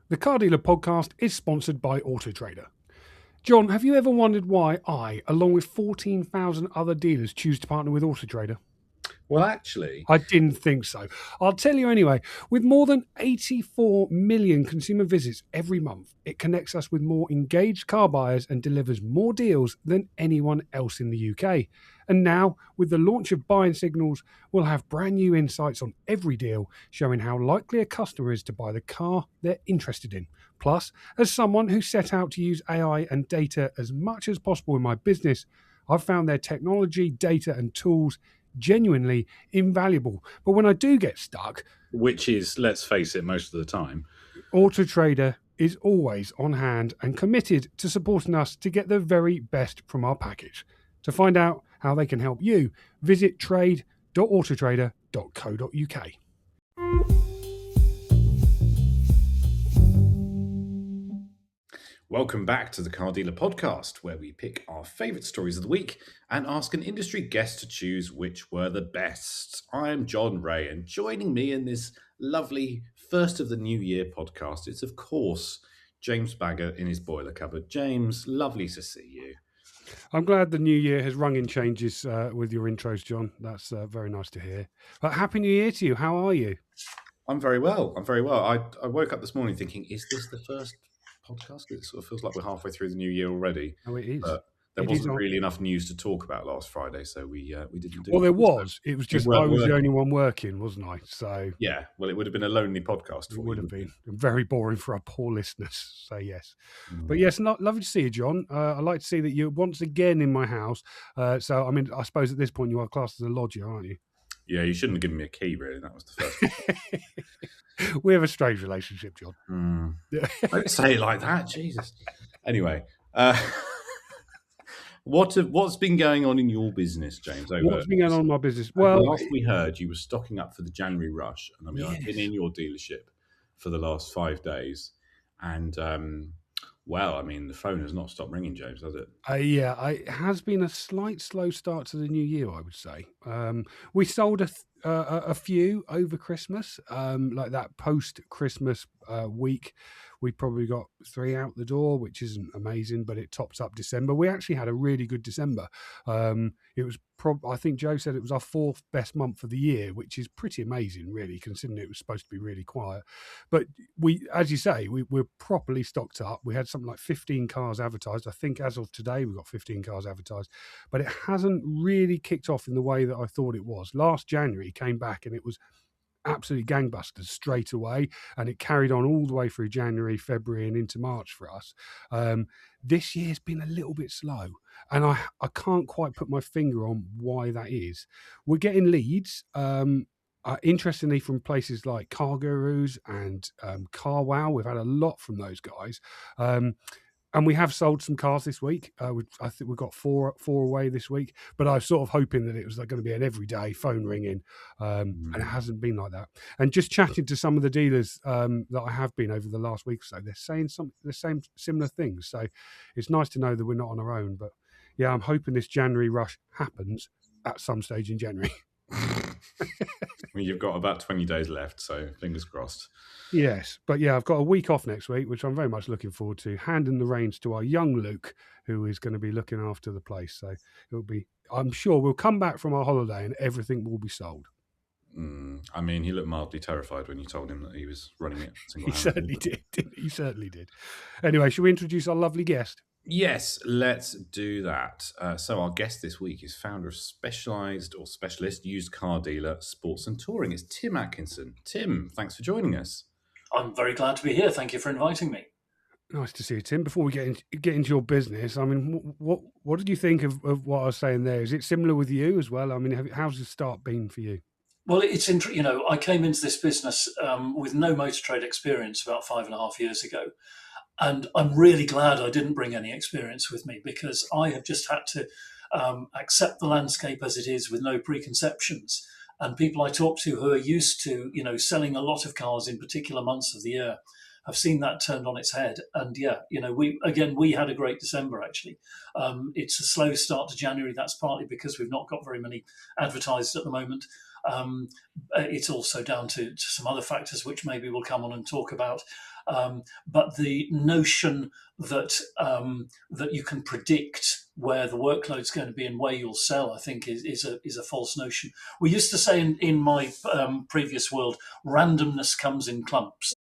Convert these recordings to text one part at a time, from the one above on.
The Car Dealer podcast is sponsored by Autotrader. John, have you ever wondered why I, along with 14,000 other dealers, choose to partner with Autotrader? Well, actually, I didn't think so. I'll tell you anyway. With more than 84 million consumer visits every month, it connects us with more engaged car buyers and delivers more deals than anyone else in the UK. And now, with the launch of Buying Signals, we'll have brand new insights on every deal, showing how likely a customer is to buy the car they're interested in. Plus, as someone who set out to use AI and data as much as possible in my business, I've found their technology, data, and tools genuinely invaluable. But when I do get stuck, which is, let's face it, most of the time, Autotrader is always on hand and committed to supporting us to get the very best from our package. To find out how they can help you, visit trade.autotrader.co.uk. Welcome back to the Car Dealer podcast, where we pick our favourite stories of the week and ask an industry guest to choose which were the best. I'm John Ray, and joining me in this lovely first of the new year podcast is, of course, James Bagger in his boiler cupboard. James, lovely to see you. I'm glad the new year has rung in changes with your intros, John. That's very nice to hear. But Happy New Year to you. How are you? I'm very well. I woke up this morning thinking, is this the first podcast? It sort of feels like we're halfway through the new year already. Oh, it is. But there wasn't really enough news to talk about last Friday, so we didn't do it. Well, there was. It was just I was the only one working, wasn't I? So yeah, well, it would have been a lonely podcast. It would have been very boring for our poor listeners. So yes, but yes, lovely to see you, John. I'd like to see that you're once again in my house. So I mean, I suppose at this point you are classed as a lodger, aren't you? Yeah, you shouldn't have given me a key, really. That was the first one. We have a strange relationship, John. Don't say it like that, Jesus. Anyway, what's been going on in your business, James? What's been going on in my business? Well, last we heard, you were stocking up for the January rush, and I mean, I've been in your dealership for the last 5 days, and well, I mean, the phone has not stopped ringing, James, has it? Yeah, it has been a slight slow start to the new year, I would say. We sold a few over Christmas, like that post-Christmas week. We probably got 3 out the door, which isn't amazing, but it tops up December. We actually had a really good December. It was I think Joe said it was our 4th best month of the year, which is pretty amazing, really, considering it was supposed to be really quiet. But we, as you say, we're properly stocked up. We had something like 15 cars advertised. I think as of today, we've got 15 cars advertised, but it hasn't really kicked off in the way that I thought it was. Last January came back and it was absolutely gangbusters straight away, and it carried on all the way through January, February, and into March for us. This year's been a little bit slow, and I can't quite put my finger on why that is. We're getting leads, interestingly, from places like Car Gurus and Car Wow. We've had a lot from those guys. And we have sold some cars this week. I think we've got four away this week. But I was sort of hoping that it was going to be an everyday phone ringing, and it hasn't been like that. And just chatting to some of the dealers that I have been over the last week or so, they're saying the same similar things. So it's nice to know that we're not on our own. But yeah, I'm hoping this January rush happens at some stage in January. Well, you've got about 20 days left, so fingers crossed. Yes, but yeah, I've got a week off next week, which I'm very much looking forward to, handing the reins to our young Luke, who is going to be looking after the place. So I'm sure we'll come back from our holiday and everything will be sold. I mean, he looked mildly terrified when you told him that he was running it. He certainly did. He certainly did. Anyway, shall we introduce our lovely guest? Yes, let's do that. So our guest this week is founder of specialised or specialist used car dealer, Sports and Touring. It's Tim Atkinson. Tim, thanks for joining us. I'm very glad to be here. Thank you for inviting me. Nice to see you, Tim. Before we get into your business, I mean, what did you think of what I was saying there? Is it similar with you as well? I mean, how's the start been for you? Well, it's interesting. I came into this business with no motor trade experience about 5.5 years ago. And I'm really glad I didn't bring any experience with me, because I have just had to accept the landscape as it is with no preconceptions. And people I talk to who are used to, selling a lot of cars in particular months of the year have seen that turned on its head. And yeah, we had a great December, actually. It's a slow start to January. That's partly because we've not got very many advertised at the moment. It's also down to some other factors, which maybe we'll come on and talk about. But the notion that that you can predict where the workload's going to be and where you'll sell, I think, is a false notion. We used to say in my previous world, randomness comes in clumps.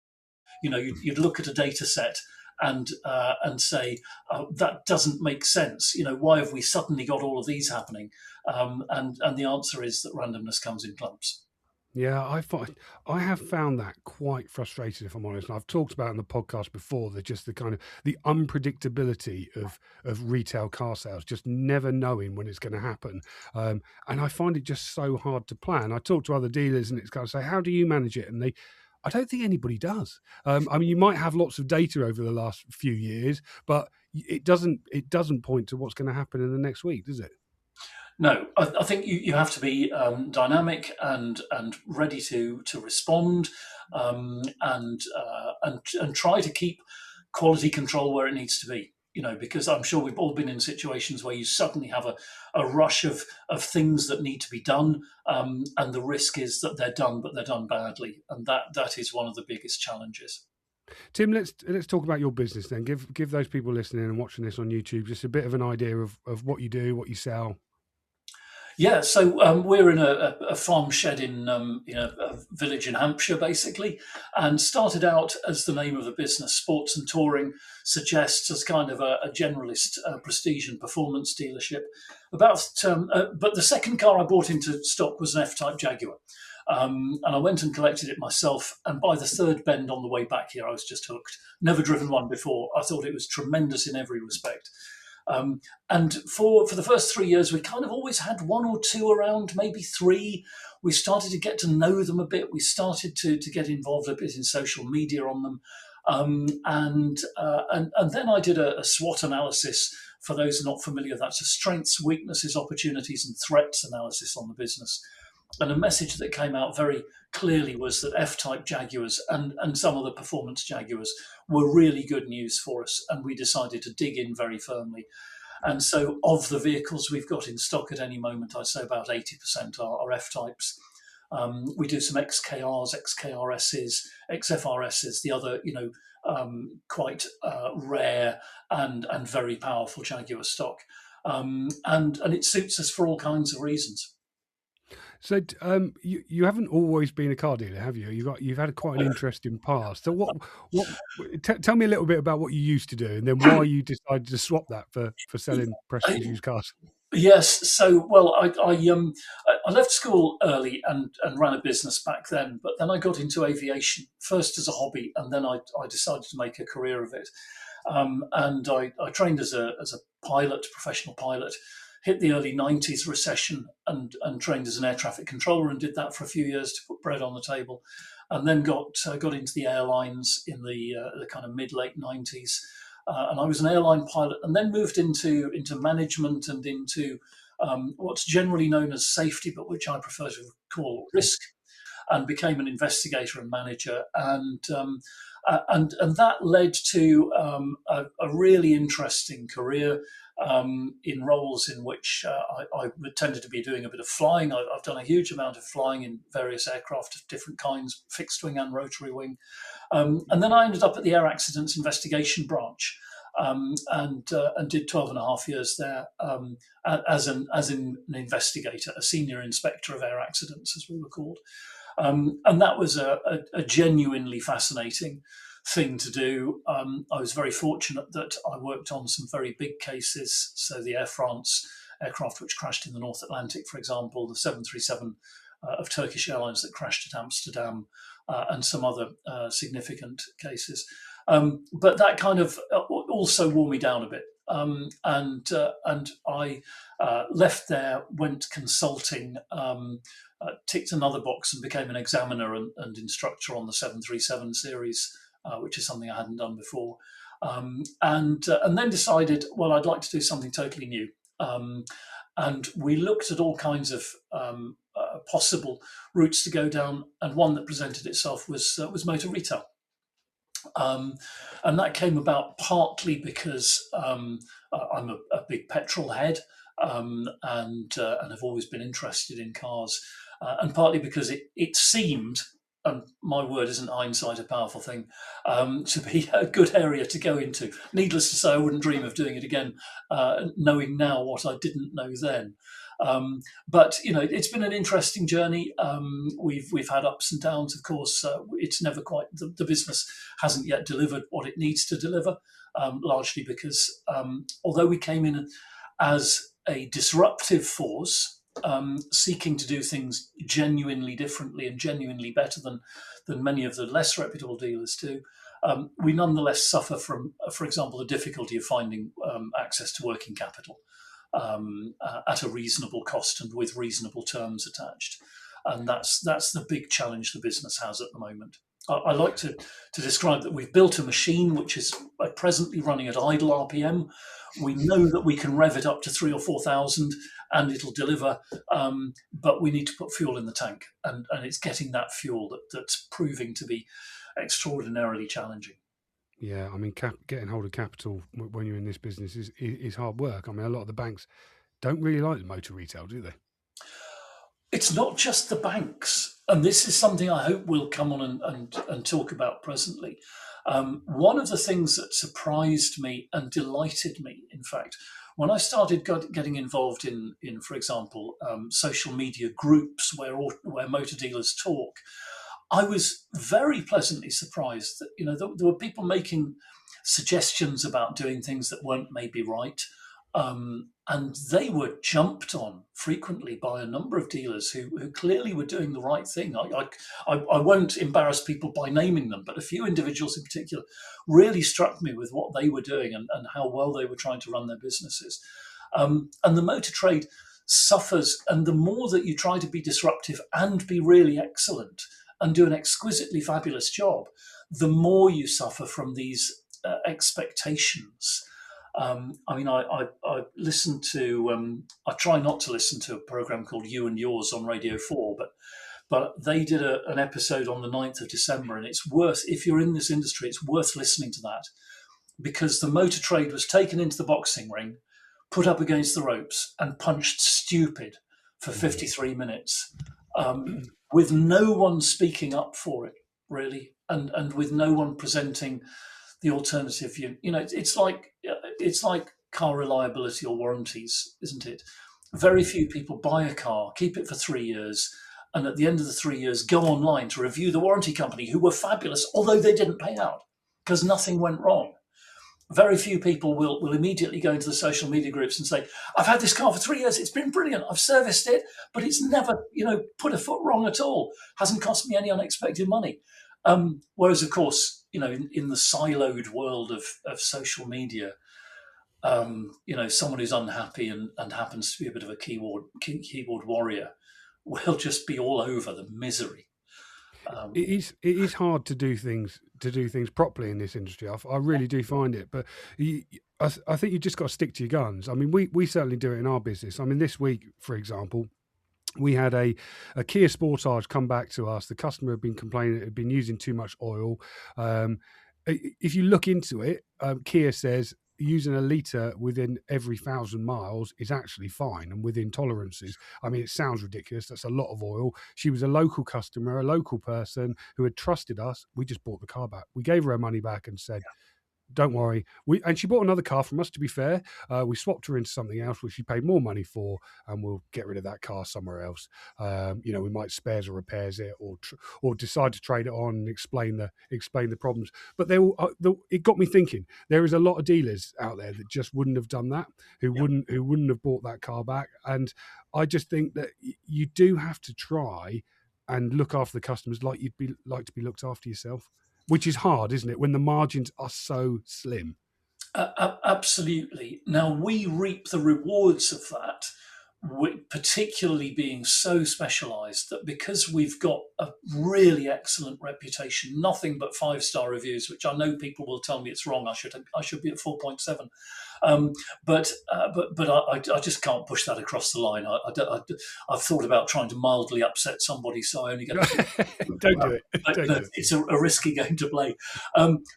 You'd look at a data set and say that doesn't make sense. Why have we suddenly got all of these happening? And the answer is that randomness comes in clumps. Yeah, I have found that quite frustrating, if I'm honest. And I've talked about in the podcast before that just the kind of the unpredictability of retail car sales, just never knowing when it's going to happen. And I find it just so hard to plan. I talk to other dealers and it's kind of say, how do you manage it? And I don't think anybody does. I mean, you might have lots of data over the last few years, but it doesn't point to what's going to happen in the next week, does it? No, I think you have to be dynamic and ready to respond, and try to keep quality control where it needs to be. Because I'm sure we've all been in situations where you suddenly have a rush of things that need to be done, and the risk is that they're done, but they're done badly, and that is one of the biggest challenges. Tim, let's talk about your business then. Give those people listening and watching this on YouTube just a bit of an idea of what you do, what you sell. Yeah, so we're in a farm shed in a village in Hampshire, basically, and started out as the name of the business, Sports and Touring, suggests as kind of a generalist prestige and performance dealership. But the second car I bought into stock was an F-Type Jaguar. And I went and collected it myself. And by the third bend on the way back here, I was just hooked. Never driven one before. I thought it was tremendous in every respect. And for the first 3 years, we kind of always had one or two around, maybe three. We started to get to know them a bit. We started to get involved a bit in social media on them. And then I did a SWOT analysis. For those not familiar, that's a strengths, weaknesses, opportunities, and threats analysis on the business. And a message that came out very clearly was that F-Type Jaguars and some of the performance Jaguars were really good news for us. And we decided to dig in very firmly. And so of the vehicles we've got in stock at any moment, I'd say about 80% are F-Types. We do some XKRs, XKRSs, XFRSs, the other, quite rare and very powerful Jaguar stock. And it suits us for all kinds of reasons. So you haven't always been a car dealer, have you? You've had quite an interesting past. So tell me a little bit about what you used to do, and then why you decided to swap that for selling prestigious used cars. Yes. So, well, I left school early and ran a business back then, but then I got into aviation first as a hobby, and then I decided to make a career of it. And I trained as a pilot, professional pilot. Hit the early 90s recession and trained as an air traffic controller and did that for a few years to put bread on the table, and then got into the airlines in the kind of mid-late 90s, and I was an airline pilot, and then moved into management and into what's generally known as safety, but which I prefer to call risk, and became an investigator and manager, and that led to a really interesting career. In roles in which I tended to be doing a bit of flying. I've done a huge amount of flying in various aircraft of different kinds, fixed wing and rotary wing. And then I ended up at the Air Accidents Investigation Branch, and did 12 and a half years there as an investigator, a senior inspector of air accidents, as we were called. And that was a genuinely fascinating thing to do. I was very fortunate that I worked on some very big cases. So the Air France aircraft which crashed in the North Atlantic, for example, the 737 of Turkish Airlines that crashed at Amsterdam, and some other significant cases. But that kind of also wore me down a bit. And I left there, went consulting, ticked another box and became an examiner and instructor on the 737 series, which is something I hadn't done before, and then decided, well, I'd like to do something totally new. And we looked at all kinds of possible routes to go down, and one that presented itself was motor retail. And that came about partly because I'm a big petrol head, and have always been interested in cars. and partly because it seemed, and my word, isn't hindsight a powerful thing, to be a good area to go into. Needless to say, I wouldn't dream of doing it again, knowing now what I didn't know then. But it's been an interesting journey. We've had ups and downs, of course. It's never quite the business hasn't yet delivered what it needs to deliver, largely because although we came in as a disruptive force, seeking to do things genuinely differently and genuinely better than many of the less reputable dealers do, we nonetheless suffer from, for example, the difficulty of finding access to working capital at a reasonable cost and with reasonable terms attached. And that's the big challenge the business has at the moment. I like to describe that we've built a machine which is presently running at idle RPM. We know that we can rev it up to 3,000 or 4,000 and it'll deliver, but we need to put fuel in the tank. And it's getting that fuel that's proving to be extraordinarily challenging. Yeah, I mean, getting hold of capital when you're in this business is hard work. I mean, a lot of the banks don't really like the motor retail, do they? It's not just the banks, and this is something I hope we'll come on and talk about presently. One of the things that surprised me and delighted me, in fact, when I started getting involved in for example, social media groups where motor dealers talk, I was very pleasantly surprised that there were people making suggestions about doing things that weren't maybe right. And they were jumped on frequently by a number of dealers who clearly were doing the right thing. I won't embarrass people by naming them, but a few individuals in particular really struck me with what they were doing and how well they were trying to run their businesses. And the motor trade suffers, and the more that you try to be disruptive and be really excellent and do an exquisitely fabulous job, the more you suffer from these expectations. I listen to. I try not to listen to a program called You and Yours on Radio 4, but they did an episode on the 9th of December, and it's worth, if you're in this industry, it's worth listening to that, because the motor trade was taken into the boxing ring, put up against the ropes, and punched stupid for 53 minutes, with no one speaking up for it, really, and with no one presenting the alternative view. It's like car reliability or warranties, isn't it? Very few people buy a car, keep it for 3 years, and at the end of the 3 years go online to review the warranty company, who were fabulous, although they didn't pay out because nothing went wrong. Very few people will immediately go into the social media groups and say, I've had this car for 3 years, it's been brilliant, I've serviced it, but it's never put a foot wrong at all, hasn't cost me any unexpected money. Whereas, of course, in the siloed world of social media, someone who's unhappy and happens to be a bit of a keyboard warrior will just be all over the misery. It is hard to do things properly in this industry. I really do find it, but I think you just got to stick to your guns. I mean, we certainly do it in our business. I mean, this week, for example, we had a Kia Sportage come back to us. The customer had been complaining it had been using too much oil. If you look into it, Kia says using a litre within every 1,000 miles is actually fine and within tolerances. I mean, it sounds ridiculous. That's a lot of oil. She was a local customer, a local person who had trusted us. We just bought the car back. We gave her her money back and said, don't worry. And she bought another car from us, to be fair. We swapped her into something else, which she paid more money for, and we'll get rid of that car somewhere else. We might spares or repairs it, or decide to trade it on and explain the problems. But it got me thinking. There is a lot of dealers out there that just wouldn't have done that, who wouldn't have bought that car back. And I just think that you do have to try and look after the customers like you'd like to be looked after yourself. Which is hard, isn't it, when the margins are so slim? Absolutely. Now, we reap the rewards of that, particularly being so specialised that because we've got a really excellent reputation, nothing but 5-star reviews, which I know people will tell me it's wrong. I should be at 4.7. But I just can't push that across the line. I've thought about trying to mildly upset somebody, so I only get. Don't do it. It's a risky game to play.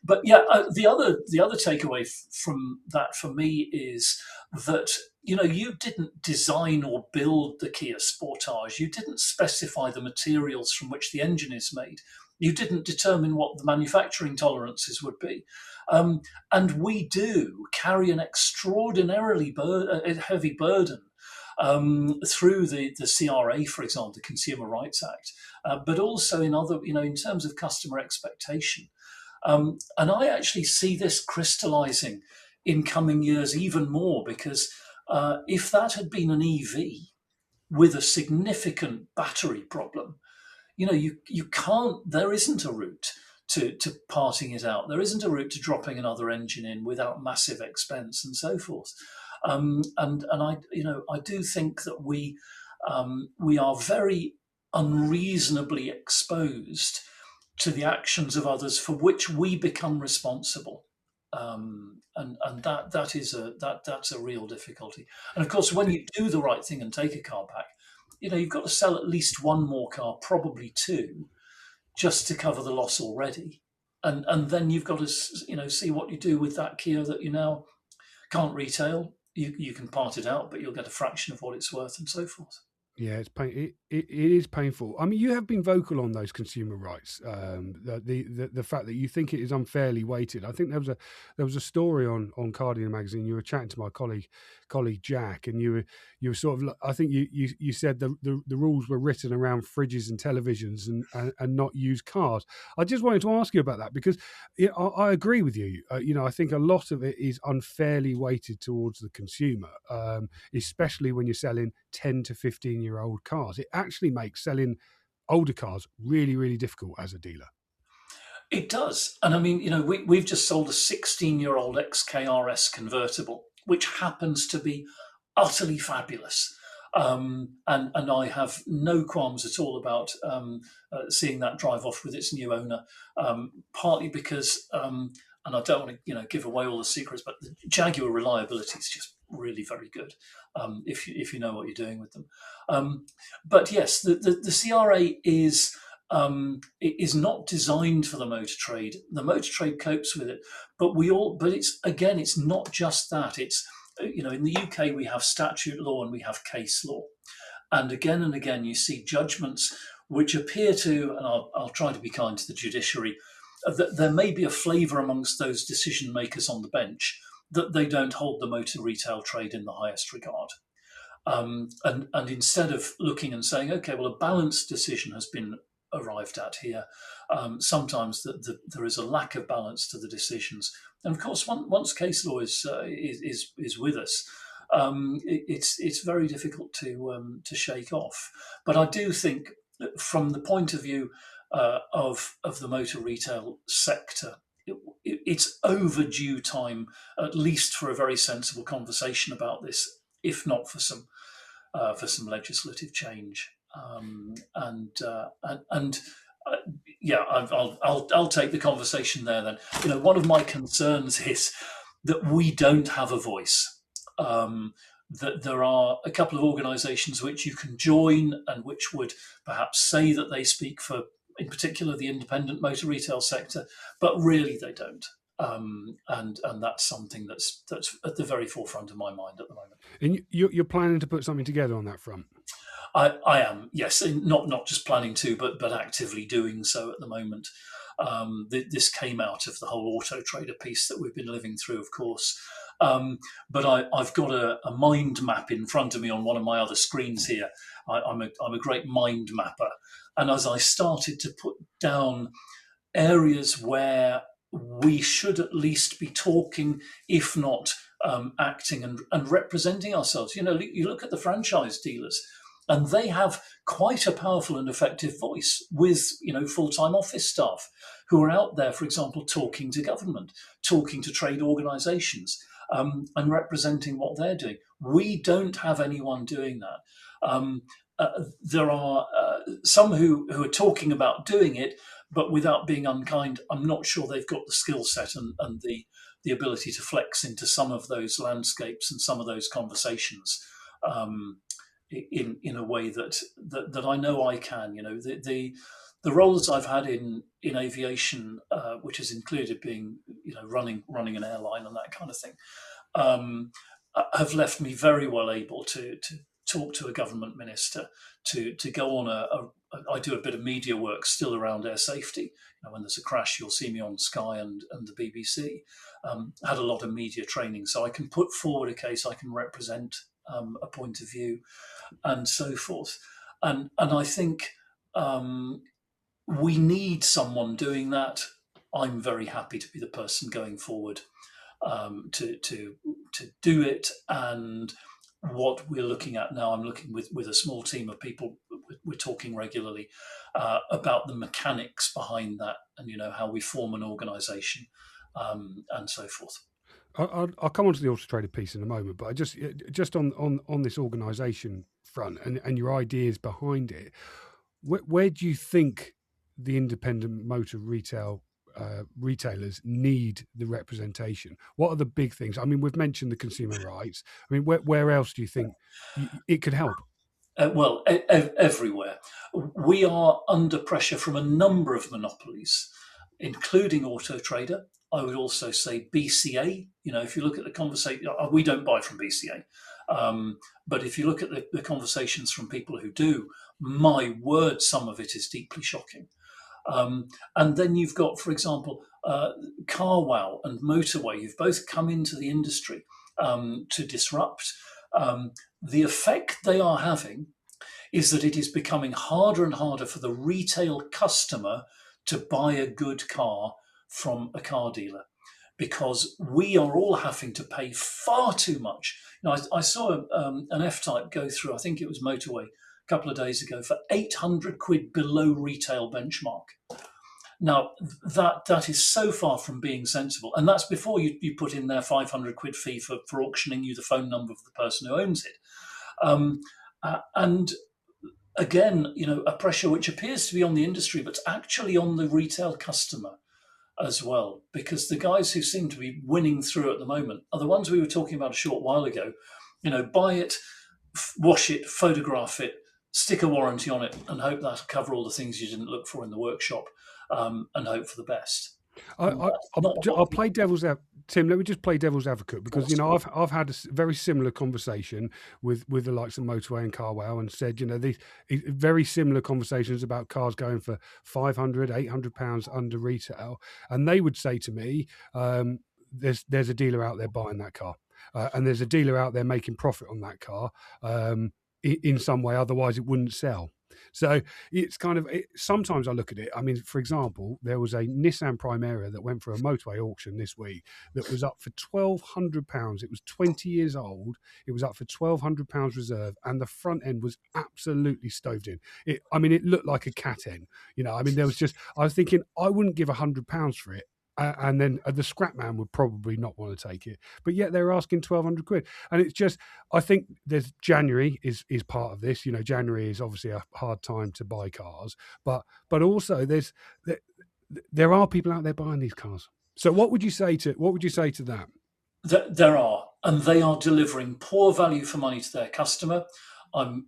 But yeah, the other takeaway from that for me is that, you didn't design or build the Kia Sportage. You didn't specify the materials from which the engine is made. You didn't determine what the manufacturing tolerances would be. And we do carry an extraordinarily heavy burden through the CRA, for example, the Consumer Rights Act, but also in other, in terms of customer expectation. And I actually see this crystallizing in coming years even more, because if that had been an EV with a significant battery problem, you can't, there isn't a route to parting it out. There isn't a route to dropping another engine in without massive expense and so forth. And I do think that we are very unreasonably exposed to the actions of others for which we become responsible. And that's a real difficulty. And of course, when you do the right thing and take a car back, you've got to sell at least one more car, probably two, just to cover the loss already. And then you've got to see what you do with that Kia that you now can't retail. You can part it out, but you'll get a fraction of what it's worth, and so forth. Yeah, it is painful. I mean, you have been vocal on those consumer rights. The fact that you think it is unfairly weighted. I think there was a story on Cardian magazine. You were chatting to my colleague Jack, and you were sort of, I think you said the rules were written around fridges and televisions and not used cars. I just wanted to ask you about that, because I agree with you. I think a lot of it is unfairly weighted towards the consumer, especially when you're selling 10 to 15-year-old cars. It actually makes selling older cars really, really difficult as a dealer. It does. And I mean, we've just sold a 16-year-old XKRS convertible, which happens to be utterly fabulous. And I have no qualms at all about seeing that drive off with its new owner, partly because, and I don't want to give away all the secrets, but the Jaguar reliability is just really very good, if you know what you're doing with them. But yes, the CRA is not designed for the motor trade. The motor trade copes with it, but it's not just that. It's in the UK we have statute law and we have case law, and again you see judgments which appear to, and I'll try to be kind to the judiciary, that there may be a flavour amongst those decision makers on the bench that they don't hold the motor retail trade in the highest regard. And instead of looking and saying, okay, well, a balanced decision has been arrived at here, sometimes there is a lack of balance to the decisions. And of course, once case law is with us, it's very difficult to shake off. But I do think that from the point of view of the motor retail sector, it's overdue time, at least for a very sensible conversation about this, if not for some legislative change. Yeah, I'll take the conversation there then. One of my concerns is that we don't have a voice. That there are a couple of organisations which you can join and which would perhaps say that they speak for, in particular, the independent motor retail sector, but really they don't. And that's something that's at the very forefront of my mind at the moment. And you're planning to put something together on that front? I am, yes, not just planning to, but actively doing so at the moment. This came out of the whole Autotrader piece that we've been living through, of course. But I've got a mind map in front of me on one of my other screens here. I'm a great mind mapper, and as I started to put down areas where we should at least be talking, if not acting and representing ourselves. You look at the franchise dealers, and they have quite a powerful and effective voice with, full-time office staff who are out there, for example, talking to government, talking to trade organisations, and representing what they're doing. We don't have anyone doing that. There are some who are talking about doing it, but without being unkind, I'm not sure they've got the skill set and the ability to flex into some of those landscapes and some of those conversations in a way that I know I can. The roles I've had in aviation, which has included being running an airline and that kind of thing, have left me very well able to talk to a government minister, to go on I do a bit of media work still around air safety. When there's a crash, you'll see me on Sky and the BBC. Had a lot of media training, so I can put forward a case, I can represent a point of view, and so forth. And I think we need someone doing that. I'm very happy to be the person going forward to do it. And what we're looking at now, I'm looking with a small team of people. We're talking regularly about the mechanics behind that, and how we form an organisation, and so forth. I'll come on to the Autotrader piece in a moment, but I just on this organisation front and your ideas behind it, where do you think the independent motor retailers need the representation? What are the big things? I mean, we've mentioned the consumer rights. I mean, where else do you think it could help? Well, everywhere. We are under pressure from a number of monopolies, including Autotrader. I would also say BCA. If you look at the conversation, we don't buy from BCA. But if you look at the conversations from people who do, my word, some of it is deeply shocking. And then you've got, for example, CarWow and Motorway. You've both come into the industry to disrupt. The effect they are having is that it is becoming harder and harder for the retail customer to buy a good car from a car dealer, because we are all having to pay far too much. I saw an F-Type go through, I think it was Motorway, a couple of days ago for 800 quid below retail benchmark. Now, that is so far from being sensible. And that's before you put in their 500 quid fee for auctioning you the phone number of the person who owns it. And again, a pressure which appears to be on the industry, but actually on the retail customer as well, because the guys who seem to be winning through at the moment are the ones we were talking about a short while ago. Buy it, wash it, photograph it, stick a warranty on it, and hope that'll cover all the things you didn't look for in the workshop, and hope for the best. I'll play devil's advocate. Tim, let me just play devil's advocate, because I've had a very similar conversation with the likes of Motorway and CarWow, and said these very similar conversations about cars going for £500, £800 under retail, and they would say to me, "There's a dealer out there buying that car, and there's a dealer out there making profit on that car in some way, otherwise it wouldn't sell." So it's sometimes I look at it. I mean, for example, there was a Nissan Primera that went for a motorway auction this week that was up for £1,200. It was 20 years old. It was up for £1,200 reserve, and the front end was absolutely stoved in. It looked like a cat hen. I was thinking I wouldn't give £100 for it. And then the scrap man would probably not want to take it, but yet they're asking 1,200 quid. And it's just, I think there's January is part of this. January is obviously a hard time to buy cars, but also there are people out there buying these cars. So what would you say to that? There are, and they are delivering poor value for money to their customer. I'm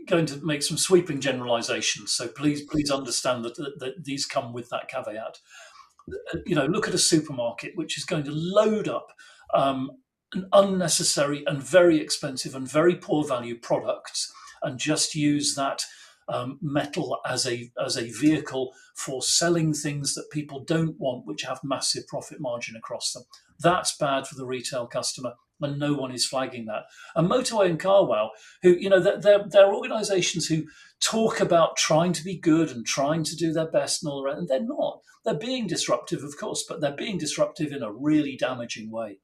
going to make some sweeping generalizations, so please understand that these come with that caveat. Look at a supermarket which is going to load up an unnecessary and very expensive and very poor value products, and just use that metal as a vehicle for selling things that people don't want, which have massive profit margin across them. That's bad for the retail customer, and no one is flagging that. And Motorway and CarWow, who they're organisations who talk about trying to be good and trying to do their best and all that, and they're not. They're being disruptive, of course, but they're being disruptive in a really damaging way.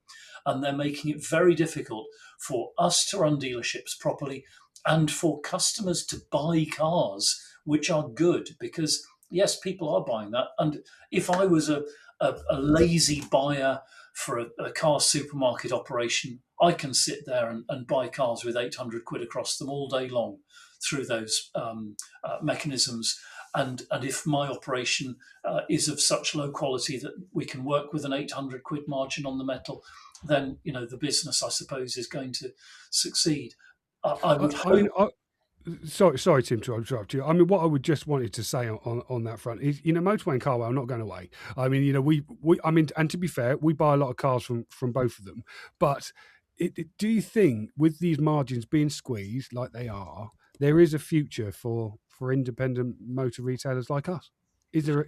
And they're making it very difficult for us to run dealerships properly and for customers to buy cars which are good, because, yes, people are buying that. And if I was a lazy buyer for a car supermarket operation, I can sit there and buy cars with 800 quid across them all day long through those mechanisms. And if my operation is of such low quality that we can work with an 800 quid margin on the metal, then the business, I suppose, is going to succeed. I would hope. Sorry, Tim, to interrupt you. I mean, what I would just wanted to say on that front is, Motorway and CarWow are not going away. I mean, we and to be fair, we buy a lot of cars from both of them, but do you think with these margins being squeezed like they are, there is a future for independent motor retailers like us?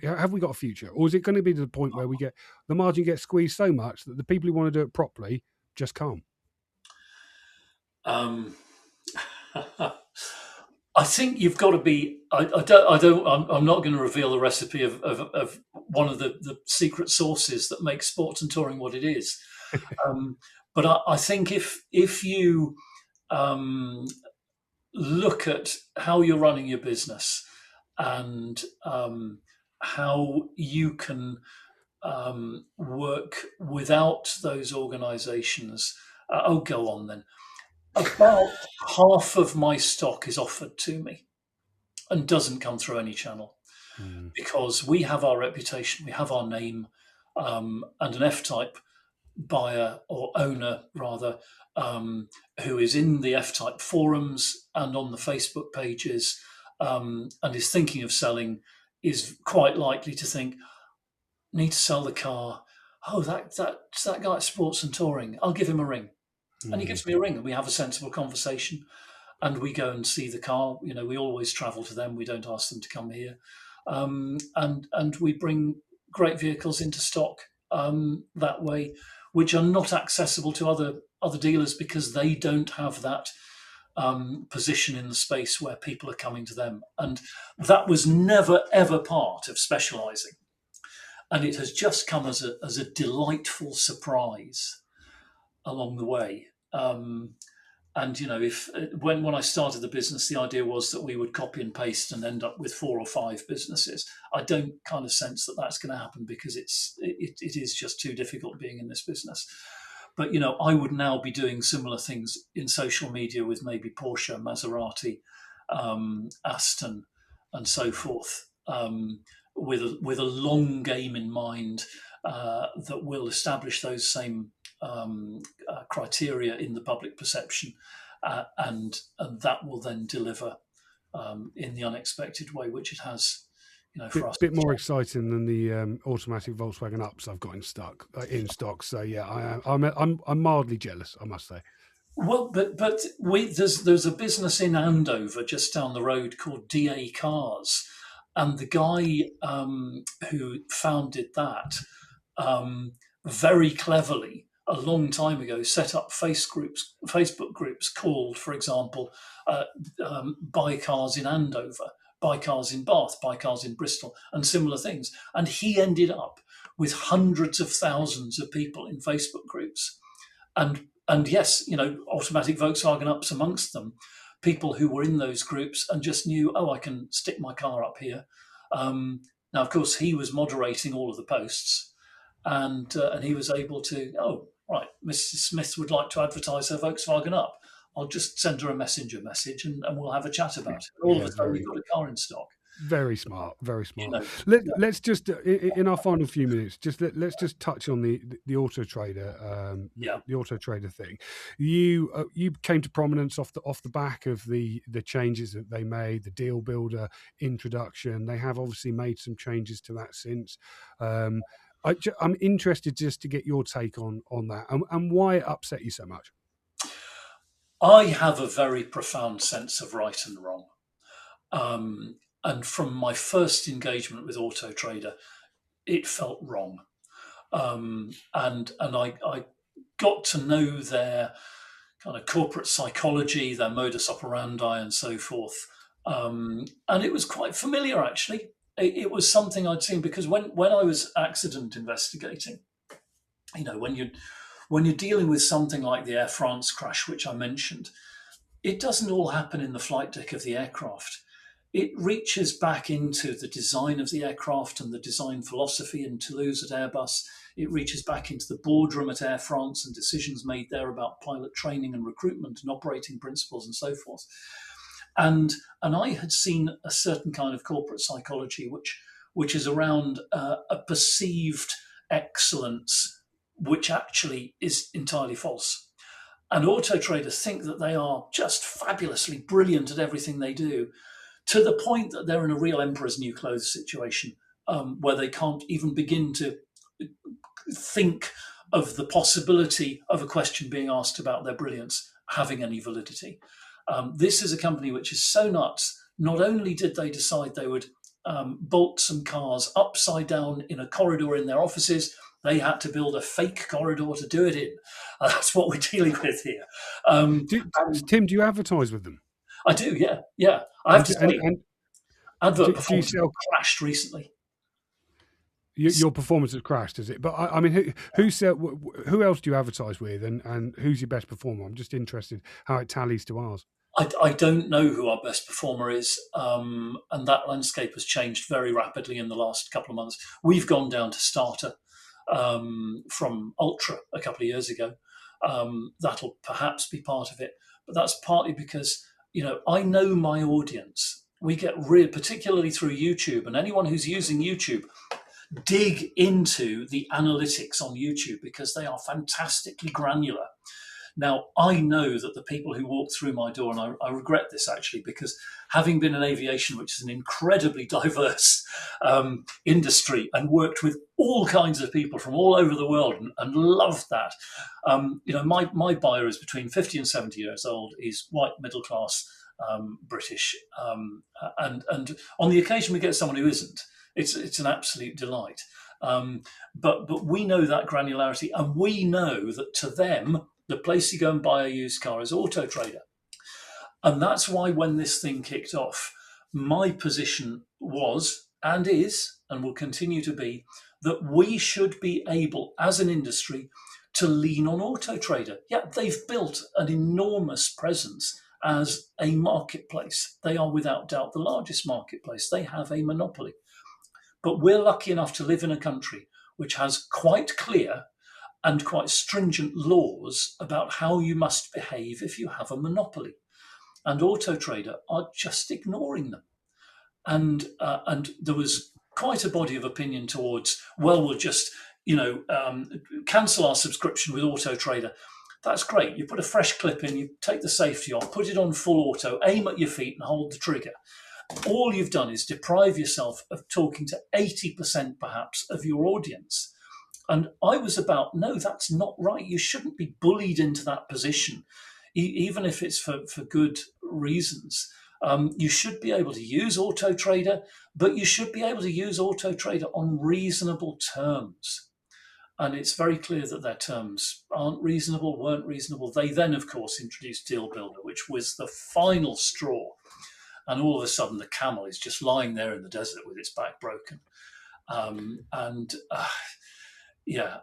Have we got a future, or is it going to be to the point where the margin gets squeezed so much that the people who want to do it properly just can't? Um, I think you've got to be. I'm not going to reveal the recipe of one of the secret sauces that makes sports and touring what it is. But I think if you look at how you're running your business and how you can work without those organisations. Go on then. About half of my stock is offered to me and doesn't come through any channel because we have our reputation, we have our name, and an F-type buyer or owner rather, who is in the F-type forums and on the Facebook pages, and is thinking of selling, is quite likely to think, need to sell the car. Oh, that's that guy at Sports and Touring. I'll give him a ring. And he gives me a ring and we have a sensible conversation and we go and see the car. You know, we always travel to them. We don't ask them to come here. And we bring great vehicles into stock that way, which are not accessible to other dealers because they don't have that position in the space where people are coming to them. And that was never, ever part of specialising. And it has just come as a delightful surprise along the way. And you know, if when I started the business, the idea was that we would copy and paste and end up with 4 or 5 businesses. I don't kind of sense that that's going to happen because it is just too difficult being in this business. But you know, I would now be doing similar things in social media with maybe Porsche, Maserati, Aston, and so forth, with a long game in mind that will establish those same criteria in the public perception, and that will then deliver in the unexpected way, which it has, you know, for us. Bit more exciting than the automatic Volkswagen Ups I've got in stock. So yeah, I'm mildly jealous, I must say. Well, but there's a business in Andover just down the road called DA Cars, and the guy who founded that very cleverly a long time ago set up Facebook groups called, for example, Buy Cars in Andover, Buy Cars in Bath, Buy Cars in Bristol, and similar things. And he ended up with hundreds of thousands of people in Facebook groups. And yes, you know, automatic Volkswagen Ups amongst them, people who were in those groups and just knew, oh, I can stick my car up here. Now, of course, he was moderating all of the posts, and he was able to, oh, right, Mrs. Smith would like to advertise her Volkswagen Up. I'll just send her a messenger message and we'll have a chat about it. All of a sudden, we've got a car in stock. Very smart, very smart. You know, let's just in our final few minutes, let's just touch on the Autotrader, the Autotrader thing. You came to prominence off the back of the changes that they made, the Deal Builder introduction. They have obviously made some changes to that since. I'm interested just to get your take on that and why it upset you so much. I have a very profound sense of right and wrong. And from my first engagement with Autotrader, it felt wrong. And I got to know their kind of corporate psychology, their modus operandi, and so forth. And it was quite familiar, actually. It was something I'd seen because when I was accident investigating, you know, when you're dealing with something like the Air France crash, which I mentioned, it doesn't all happen in the flight deck of the aircraft. It reaches back into the design of the aircraft and the design philosophy in Toulouse at Airbus. It reaches back into the boardroom at Air France and decisions made there about pilot training and recruitment and operating principles and so forth. And I had seen a certain kind of corporate psychology, which is around a perceived excellence, which actually is entirely false. And Autotrader think that they are just fabulously brilliant at everything they do, to the point that they're in a real emperor's new clothes situation, where they can't even begin to think of the possibility of a question being asked about their brilliance having any validity. This is a company which is so nuts. Not only did they decide they would bolt some cars upside down in a corridor in their offices, they had to build a fake corridor to do it in. That's what we're dealing with here. Tim, do you advertise with them? I do, yeah. I have to say, advert performance crashed recently. Your performance has crashed, is it? But I mean, who else do you advertise with, and who's your best performer? I'm just interested how it tallies to ours. I don't know who our best performer is, and that landscape has changed very rapidly in the last couple of months. We've gone down to starter from ultra a couple of years ago. That'll perhaps be part of it, but that's partly because I know my audience. We get particularly through YouTube, and anyone who's using YouTube, dig into the analytics on YouTube because they are fantastically granular. Now, I know that the people who walk through my door, and I regret this actually, because having been in aviation, which is an incredibly diverse industry, and worked with all kinds of people from all over the world and loved that. My buyer is between 50 and 70 years old. He's white, middle class, British. And on the occasion we get someone who isn't, it's an absolute delight. But we know that granularity, and we know that to them, the place you go and buy a used car is Autotrader. And that's why when this thing kicked off, my position was, and is, and will continue to be, that we should be able, as an industry, to lean on Autotrader. Yeah, they've built an enormous presence as a marketplace. They are without doubt the largest marketplace. They have a monopoly. But we're lucky enough to live in a country which has quite clear and quite stringent laws about how you must behave if you have a monopoly. And Autotrader are just ignoring them. And there was quite a body of opinion towards, well, we'll just, cancel our subscription with Autotrader. That's great. You put a fresh clip in, you take the safety off, put it on full auto, aim at your feet and hold the trigger. All you've done is deprive yourself of talking to 80% perhaps of your audience. And I was about, no, that's not right. You shouldn't be bullied into that position, even if it's for good reasons. You should be able to use Autotrader, but you should be able to use Autotrader on reasonable terms. And it's very clear that their terms weren't reasonable. They then, of course, introduced Deal Builder, which was the final straw. And all of a sudden, the camel is just lying there in the desert with its back broken.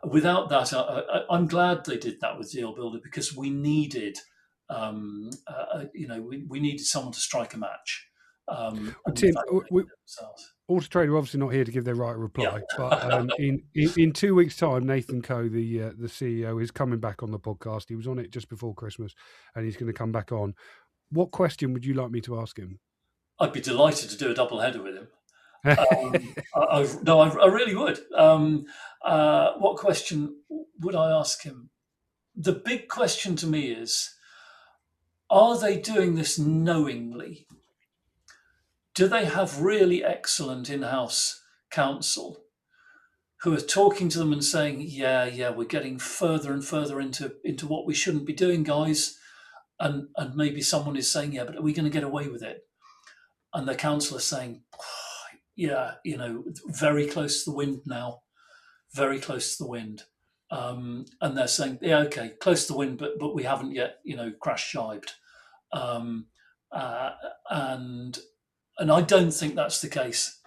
Without that, I'm glad they did that with Deal Builder, because we needed, we needed someone to strike a match. Tim, Autotrader are obviously not here to give their right reply, but in 2 weeks' time, Nathan Coe, the CEO, is coming back on the podcast. He was on it just before Christmas, and he's going to come back on. What question would you like me to ask him? I'd be delighted to do a double header with him. I really would. What question would I ask him? The big question to me is, are they doing this knowingly? Do they have really excellent in-house counsel who are talking to them and saying, yeah, we're getting further and further into what we shouldn't be doing, guys? And maybe someone is saying, yeah, but are we going to get away with it? And the counsel is saying, very close to the wind now, very close to the wind. And they're saying, yeah, okay, close to the wind, but we haven't yet, crash-jibed. And I don't think that's the case,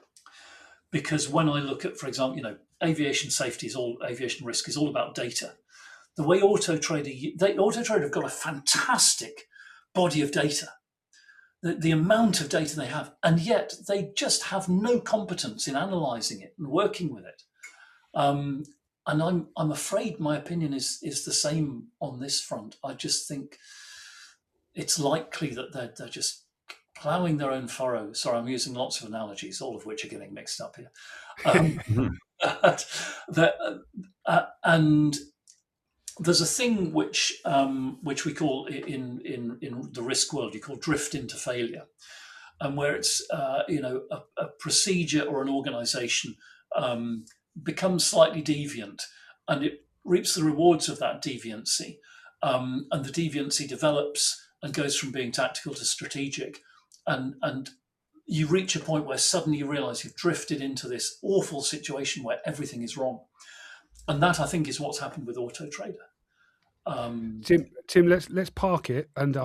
because when I look at, for example, aviation risk is all about data. The way Autotrader have got a fantastic body of data. The amount of data they have, and yet they just have no competence in analysing it and working with it. And I'm afraid my opinion is the same on this front. I just think it's likely that they're just ploughing their own furrow. Sorry, I'm using lots of analogies, all of which are getting mixed up here. And there's a thing which we call in the risk world, you call drift into failure, and where it's a procedure or an organisation becomes slightly deviant, and reaps the rewards of that deviancy, and the deviancy develops and goes from being tactical to strategic, and you reach a point where suddenly you realise you've drifted into this awful situation where everything is wrong, and that I think is what's happened with Autotrader. Tim, let's park it, and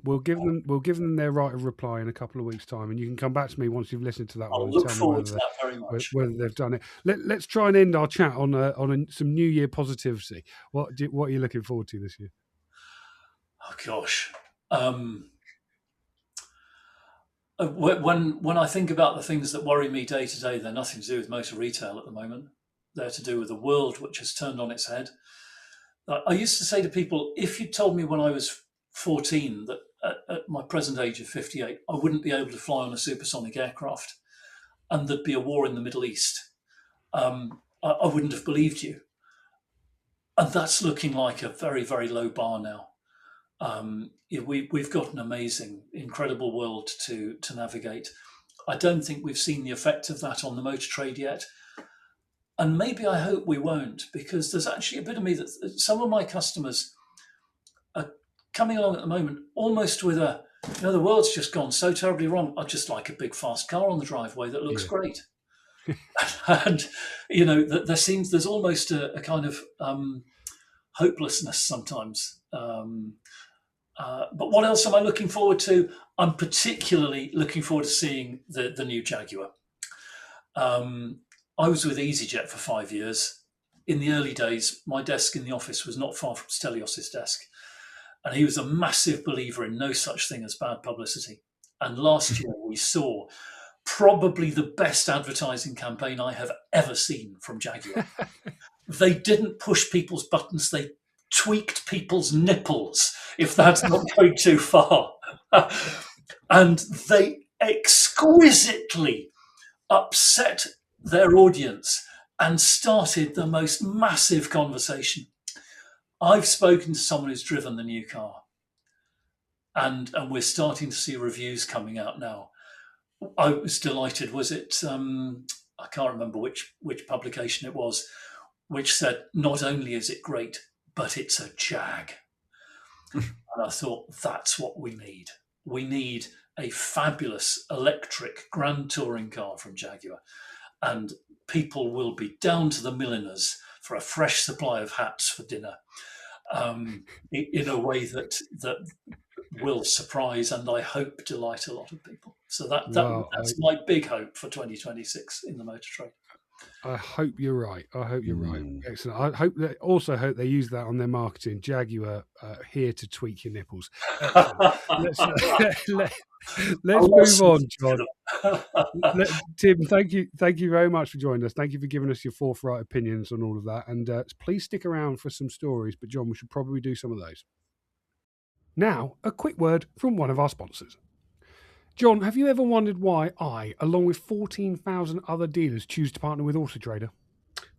we'll give them their right of reply in a couple of weeks' time, and you can come back to me once you've listened to that I'll one and look tell forward me to that very much. whether they've done it. Let's try and end our chat on some New Year positivity. What are you looking forward to this year? Oh gosh. When I think about the things that worry me day to day, they're nothing to do with motor retail at the moment. They're to do with the world which has turned on its head. I used to say to people, if you told me when I was 14 that at my present age of 58, I wouldn't be able to fly on a supersonic aircraft and there'd be a war in the Middle East, I wouldn't have believed you. And that's looking like a very, very low bar now. We've got an amazing, incredible world to navigate. I don't think we've seen the effect of that on the motor trade yet. And maybe I hope we won't, because there's actually a bit of me that some of my customers are coming along at the moment almost with the world's just gone so terribly wrong. I'd just like a big fast car on the driveway that looks great. And, there's almost a kind of hopelessness sometimes. But what else am I looking forward to? I'm particularly looking forward to seeing the new Jaguar. I was with EasyJet for 5 years. In the early days, my desk in the office was not far from Stelios's desk. And he was a massive believer in no such thing as bad publicity. And last year we saw probably the best advertising campaign I have ever seen from Jaguar. They didn't push people's buttons, they tweaked people's nipples, if that's not going too far. And they exquisitely upset their audience and started the most massive conversation. I've spoken to someone who's driven the new car, and we're starting to see reviews coming out now. I was delighted. Was it, I can't remember which publication it was, which said, not only is it great, but it's a Jag. And I thought, that's what we need. We need a fabulous electric grand touring car from Jaguar. And people will be down to the milliners for a fresh supply of hats for dinner, in a way that will surprise and I hope delight a lot of people. So that's my big hope for 2026 in the motor trade. I hope you're right. Excellent. I hope they use that on their marketing. Jaguar, here to tweak your nipples. Let's move on, John. Tim, thank you very much for joining us. Thank you for giving us your forthright opinions on all of that. And please stick around for some stories. But John, we should probably do some of those. Now, a quick word from one of our sponsors. John, have you ever wondered why I, along with 14,000 other dealers, choose to partner with Autotrader?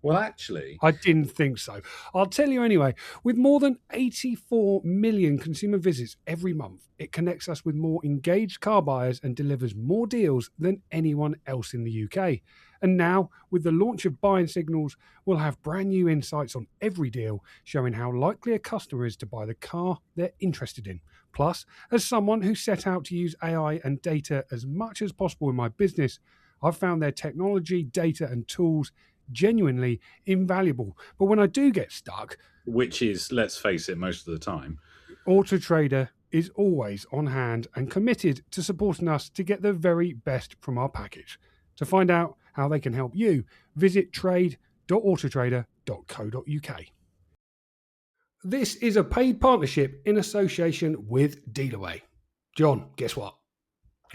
Well, actually, I didn't think so. I'll tell you anyway. With more than 84 million consumer visits every month, it connects us with more engaged car buyers and delivers more deals than anyone else in the UK. And now, with the launch of Buying Signals, we'll have brand new insights on every deal, showing how likely a customer is to buy the car they're interested in. Plus, as someone who set out to use AI and data as much as possible in my business, I've found their technology, data and tools genuinely invaluable. But when I do get stuck, which is, let's face it, most of the time, Autotrader is always on hand and committed to supporting us to get the very best from our package. To find out how they can help you, visit trade.autotrader.co.uk. This is a paid partnership in association with Dealaway. John, guess what?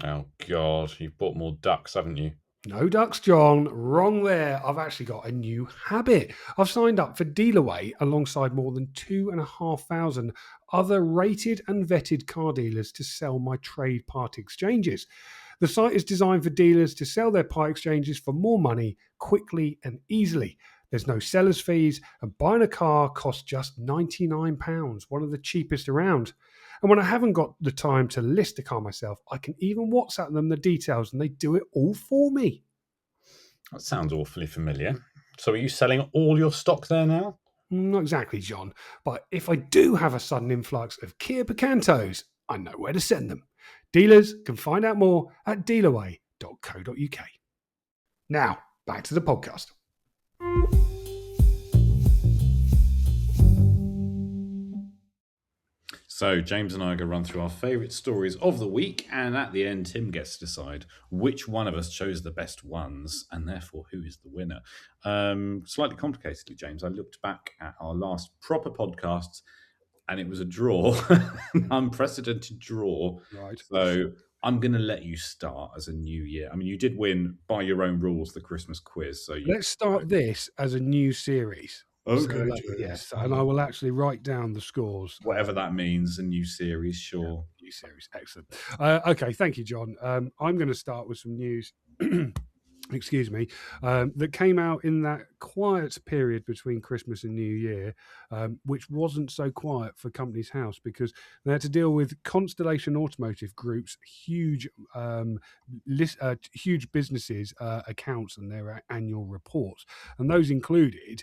Oh, God, you've bought more ducks, haven't you? No ducks, John. Wrong there. I've actually got a new habit. I've signed up for Dealaway alongside more than 2,500 other rated and vetted car dealers to sell my trade part exchanges. The site is designed for dealers to sell their part exchanges for more money quickly and easily. There's no seller's fees, and buying a car costs just £99, one of the cheapest around. And when I haven't got the time to list a car myself, I can even WhatsApp them the details and they do it all for me. That sounds awfully familiar. So are you selling all your stock there now? Not exactly, John, but if I do have a sudden influx of Kia Picantos, I know where to send them. Dealers can find out more at dealerway.co.uk. Now, back to the podcast. So James and I are going to run through our favourite stories of the week, and at the end, Tim gets to decide which one of us chose the best ones, and therefore who is the winner. Slightly complicatedly, James, I looked back at our last proper podcast, and it was a draw, an unprecedented draw. Right. So I'm going to let you start as a new year. I mean, you did win by your own rules the Christmas quiz, so Let's start this as a new series. Okay, So, James. yes, and I will actually write down the scores. Whatever that means, a new series, sure. New series, excellent. Okay, thank you, John. I'm going to start with some news. Excuse me, that came out in that quiet period between Christmas and New Year, which wasn't so quiet for Companies House because they had to deal with Constellation Automotive Group's huge businesses accounts and their annual reports, and those included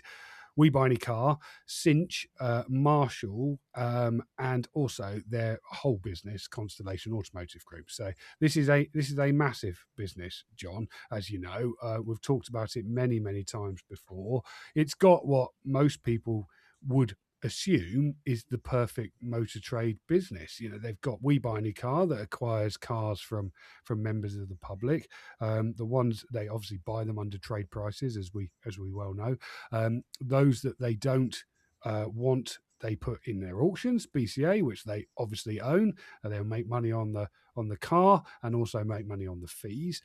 We Buy Any Car, Cinch, Marshall, and also their whole business, Constellation Automotive Group. So this is a massive business, John. As you know, we've talked about it many, many times before. It's got what most people would assume is the perfect motor trade business. You know, they've got We Buy Any Car that acquires cars from members of the public. The ones they obviously buy them under trade prices, as we well know. Those that they don't want, they put in their auctions, BCA, which they obviously own, and they'll make money on the car and also make money on the fees.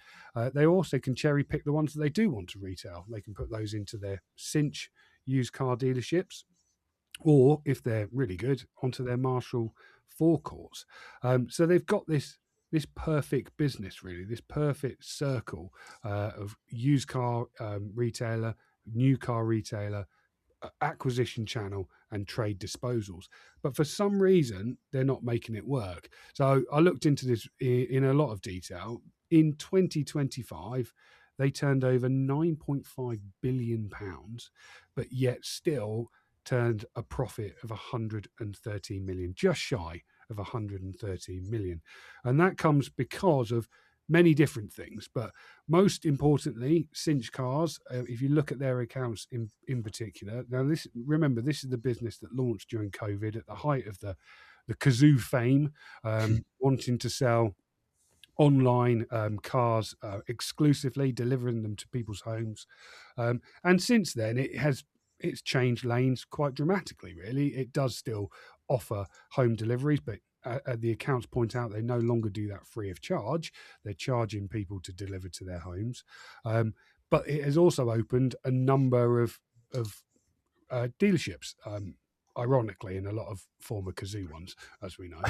They also can cherry pick the ones that they do want to retail. They can put those into their Cinch used car dealerships, or if they're really good, onto their Marshall forecourts. So they've got this perfect business, really, this perfect circle of used car retailer, new car retailer, acquisition channel, and trade disposals. But for some reason, they're not making it work. So I looked into this in a lot of detail. In 2025, they turned over £9.5 billion, but yet still turned a profit of 113 million, just shy of 113 million. And that comes because of many different things, but most importantly, Cinch Cars. If you look at their accounts in particular, now this is the business that launched during COVID at the height of the kazoo fame, wanting to sell online cars exclusively, delivering them to people's homes, and since then it's changed lanes quite dramatically. Really, it does still offer home deliveries, but the accounts point out they no longer do that free of charge. They're charging people to deliver to their homes, but it has also opened a number of dealerships. Ironically, in a lot of former kazoo ones, as we know.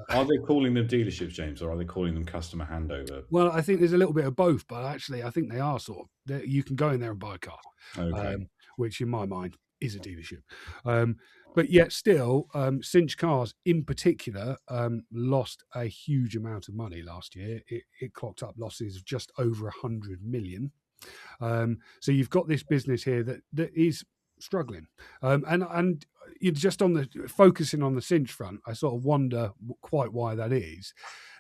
Are they calling them dealerships, James, or are they calling them customer handover? Well, I think there's a little bit of both, but actually, I think they are sort of. You can go in there and buy a car, Okay. which in my mind is a dealership. But yet still, Cinch Cars in particular lost a huge amount of money last year. It clocked up losses of just over 100 million. So you've got this business here that is struggling, and you just on the focusing on the Cinch front, I sort of wonder quite why that is.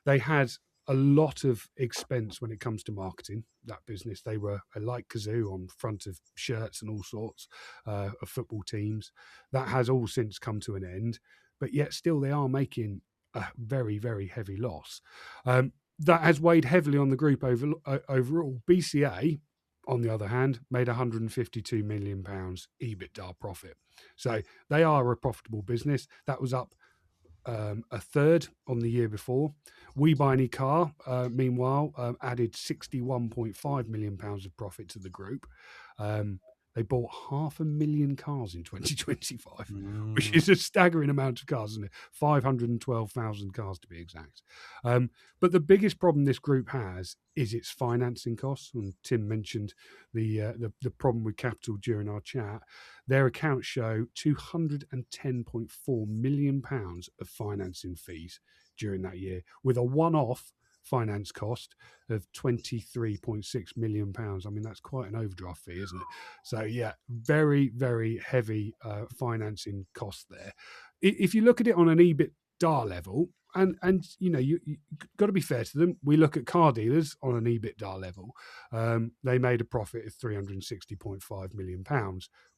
They had a lot of expense when it comes to marketing. That business, they were like kazoo on front of shirts and all sorts of football teams. That has all since come to an end, but yet still they are making a very, very heavy loss. That has weighed heavily on the group overall. BCA, on the other hand, made £152 million EBITDA profit. So they are a profitable business. That was up a third on the year before. We Buy Any Car, meanwhile, added £61.5 million of profit to the group. They bought 500,000 cars in 2025, which is a staggering amount of cars, isn't it? 512,000 cars to be exact. But the biggest problem this group has is its financing costs. And Tim mentioned the problem with capital during our chat. Their accounts show £210.4 million of financing fees during that year, with a one-off finance cost of £23.6 million. I mean, that's quite an overdraft fee, isn't it? So yeah, very, very heavy financing cost there. If you look at it on an EBITDA level, and you got to be fair to them. We look at car dealers on an EBITDA level. They made a profit of £360.5 million.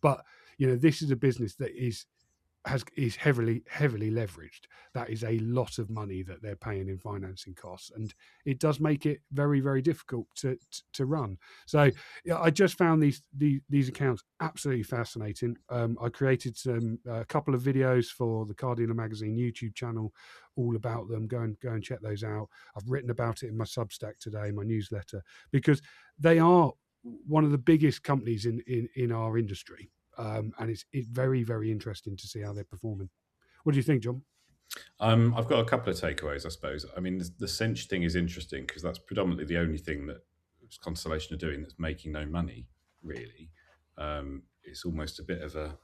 But this is a business that is heavily leveraged. That is a lot of money that they're paying in financing costs, and it does make it very, very difficult to run. So yeah, I just found these accounts absolutely fascinating. I created a couple of videos for the Car Dealer Magazine YouTube channel all about them. Go and check those out. I've written about it in my Substack today, my newsletter, because they are one of the biggest companies in our industry. And it's very, very interesting to see how they're performing. What do you think, John? I've got a couple of takeaways, I suppose. I mean, the cinch thing is interesting because that's predominantly the only thing that Constellation are doing that's making no money, really. It's almost a bit of a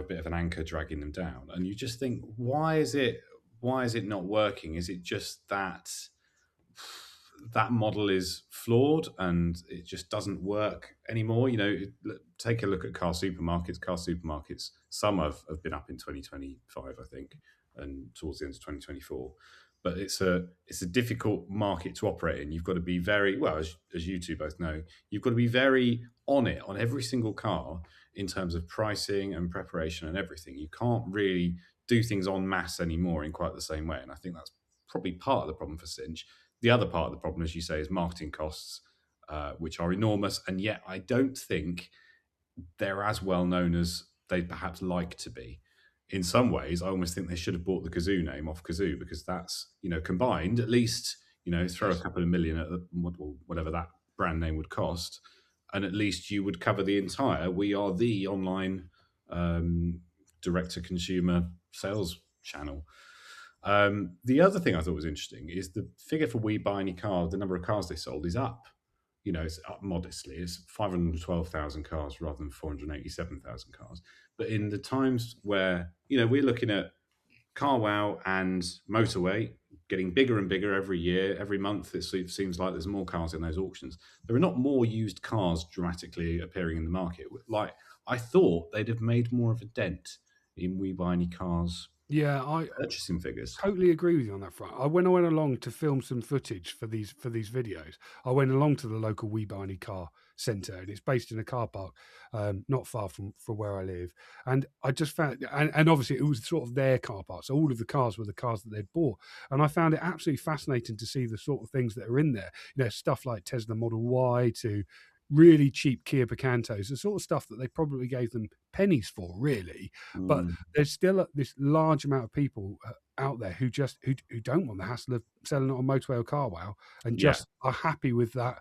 bit of an anchor dragging them down. And you just think, why is it not working? Is it just that model is flawed and it just doesn't work anymore? Take a look at car supermarkets. Some have been up in 2025, I think, and towards the end of 2024. But it's a difficult market to operate in. You've got to be very well, as you two both know, you've got to be very on it on every single car in terms of pricing and preparation and everything. You can't really do things en masse anymore in quite the same way. And I think that's probably part of the problem for Cinch. The other part of the problem, as you say, is marketing costs, which are enormous. And yet I don't think they're as well known as they'd perhaps like to be. In some ways, I almost think they should have bought the Kazoo name off Kazoo, because that's, combined, at least, throw a couple of million at whatever that brand name would cost. And at least you would cover the entire, we are the online direct-to-consumer sales channel. The other thing I thought was interesting is the figure for We Buy Any Car, the number of cars they sold is up. It's up modestly. It's 512,000 cars rather than 487,000 cars. But in the times where, we're looking at CarWow and Motorway getting bigger and bigger every year, every month, it seems like there's more cars in those auctions. There are not more used cars dramatically appearing in the market. Like, I thought they'd have made more of a dent in We Buy Any Cars. Yeah, I purchasing figures. Totally agree with you on that front. When I went along to film some footage for these videos, I went along to the local We Buy Any Car centre, and it's based in a car park not far from where I live. And I just found, and obviously it was sort of their car park, so all of the cars were the cars that they'd bought. And I found it absolutely fascinating to see the sort of things that are in there. Stuff like Tesla Model Y to really cheap Kia Picantos, the sort of stuff that they probably gave them pennies for, really. But there's still this large amount of people out there who don't want the hassle of selling it on Motorway or CarWow, and just are happy with that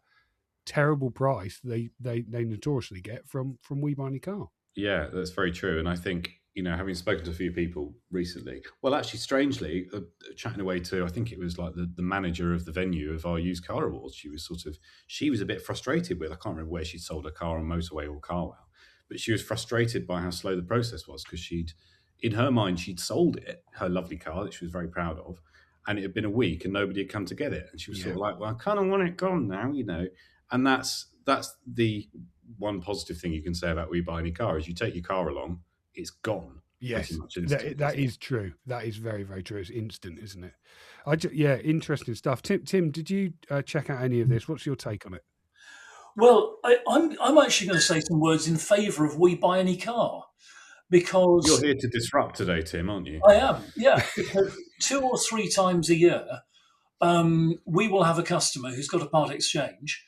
terrible price they notoriously get from We Buy Any Car. Yeah, that's very true. And I think, having spoken to a few people recently, well, actually, strangely, chatting away to, I think it was like the manager of the venue of our used car awards, she was a bit frustrated with, I can't remember where she'd sold a car on Motorway or CarWow, but she was frustrated by how slow the process was, because in her mind, she'd sold it, her lovely car that she was very proud of, and it had been a week and nobody had come to get it. And she was sort of like, well, I kind of want it gone now, And that's the one positive thing you can say about We Buy Any Car is you take your car along, it's gone. Yes, that is true. That is very, very true. It's instant, isn't it? Interesting stuff. Tim, did you check out any of this? What's your take on it? Well, I'm actually going to say some words in favour of We Buy Any Car, because you're here to disrupt today, Tim, aren't you? I am, yeah. Because 2 or 3 times a year, we will have a customer who's got a part exchange,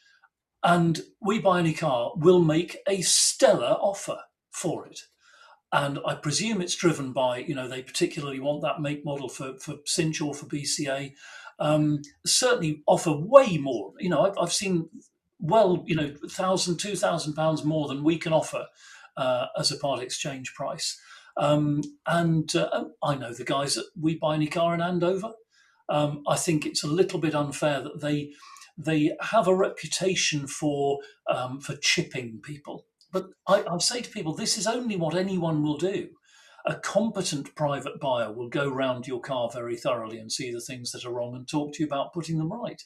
and We Buy Any Car will make a stellar offer for it. And I presume it's driven by, they particularly want that make model for Cinch or for BCA. Certainly offer way more. I've seen £1,000, £2,000 more than we can offer as a part exchange price. And I know the guys at We Buy Any Car in Andover. I think it's a little bit unfair that they have a reputation for chipping people. But I say to people, this is only what anyone will do. A competent private buyer will go round your car very thoroughly and see the things that are wrong and talk to you about putting them right.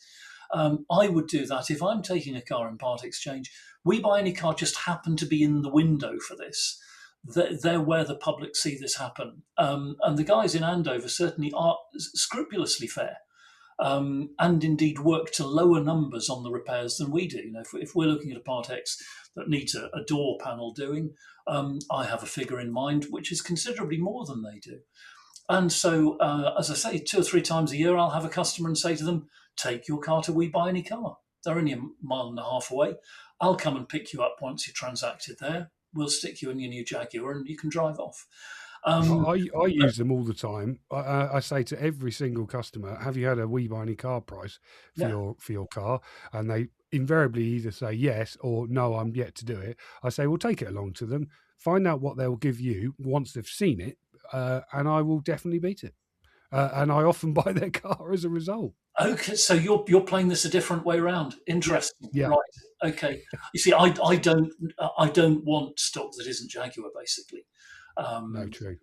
I would do that if I'm taking a car in part exchange. We Buy Any Car just happen to be in the window for this. They're where the public see this happen. And the guys in Andover certainly are scrupulously fair. And indeed work to lower numbers on the repairs than we do. If we're looking at a Part X that needs a door panel doing, I have a figure in mind which is considerably more than they do. And so, as I say, 2 or 3 times a year, I'll have a customer and say to them, take your car to We Buy Any Car. They're only 1.5 miles away. I'll come and pick you up once you've transacted there. We'll stick you in your new Jaguar and you can drive off. I use them all the time. I say to every single customer, "Have you had a We Buy Any Car price for your car?" And they invariably either say yes or no, I'm yet to do it. I say, "Well, take it along to them, find out what they'll give you once they've seen it, and I will definitely beat it." And I often buy their car as a result. Okay, so you're playing this a different way around. Interesting. Yeah. Right. Okay. You see, I don't want stock that isn't Jaguar, basically. No, true.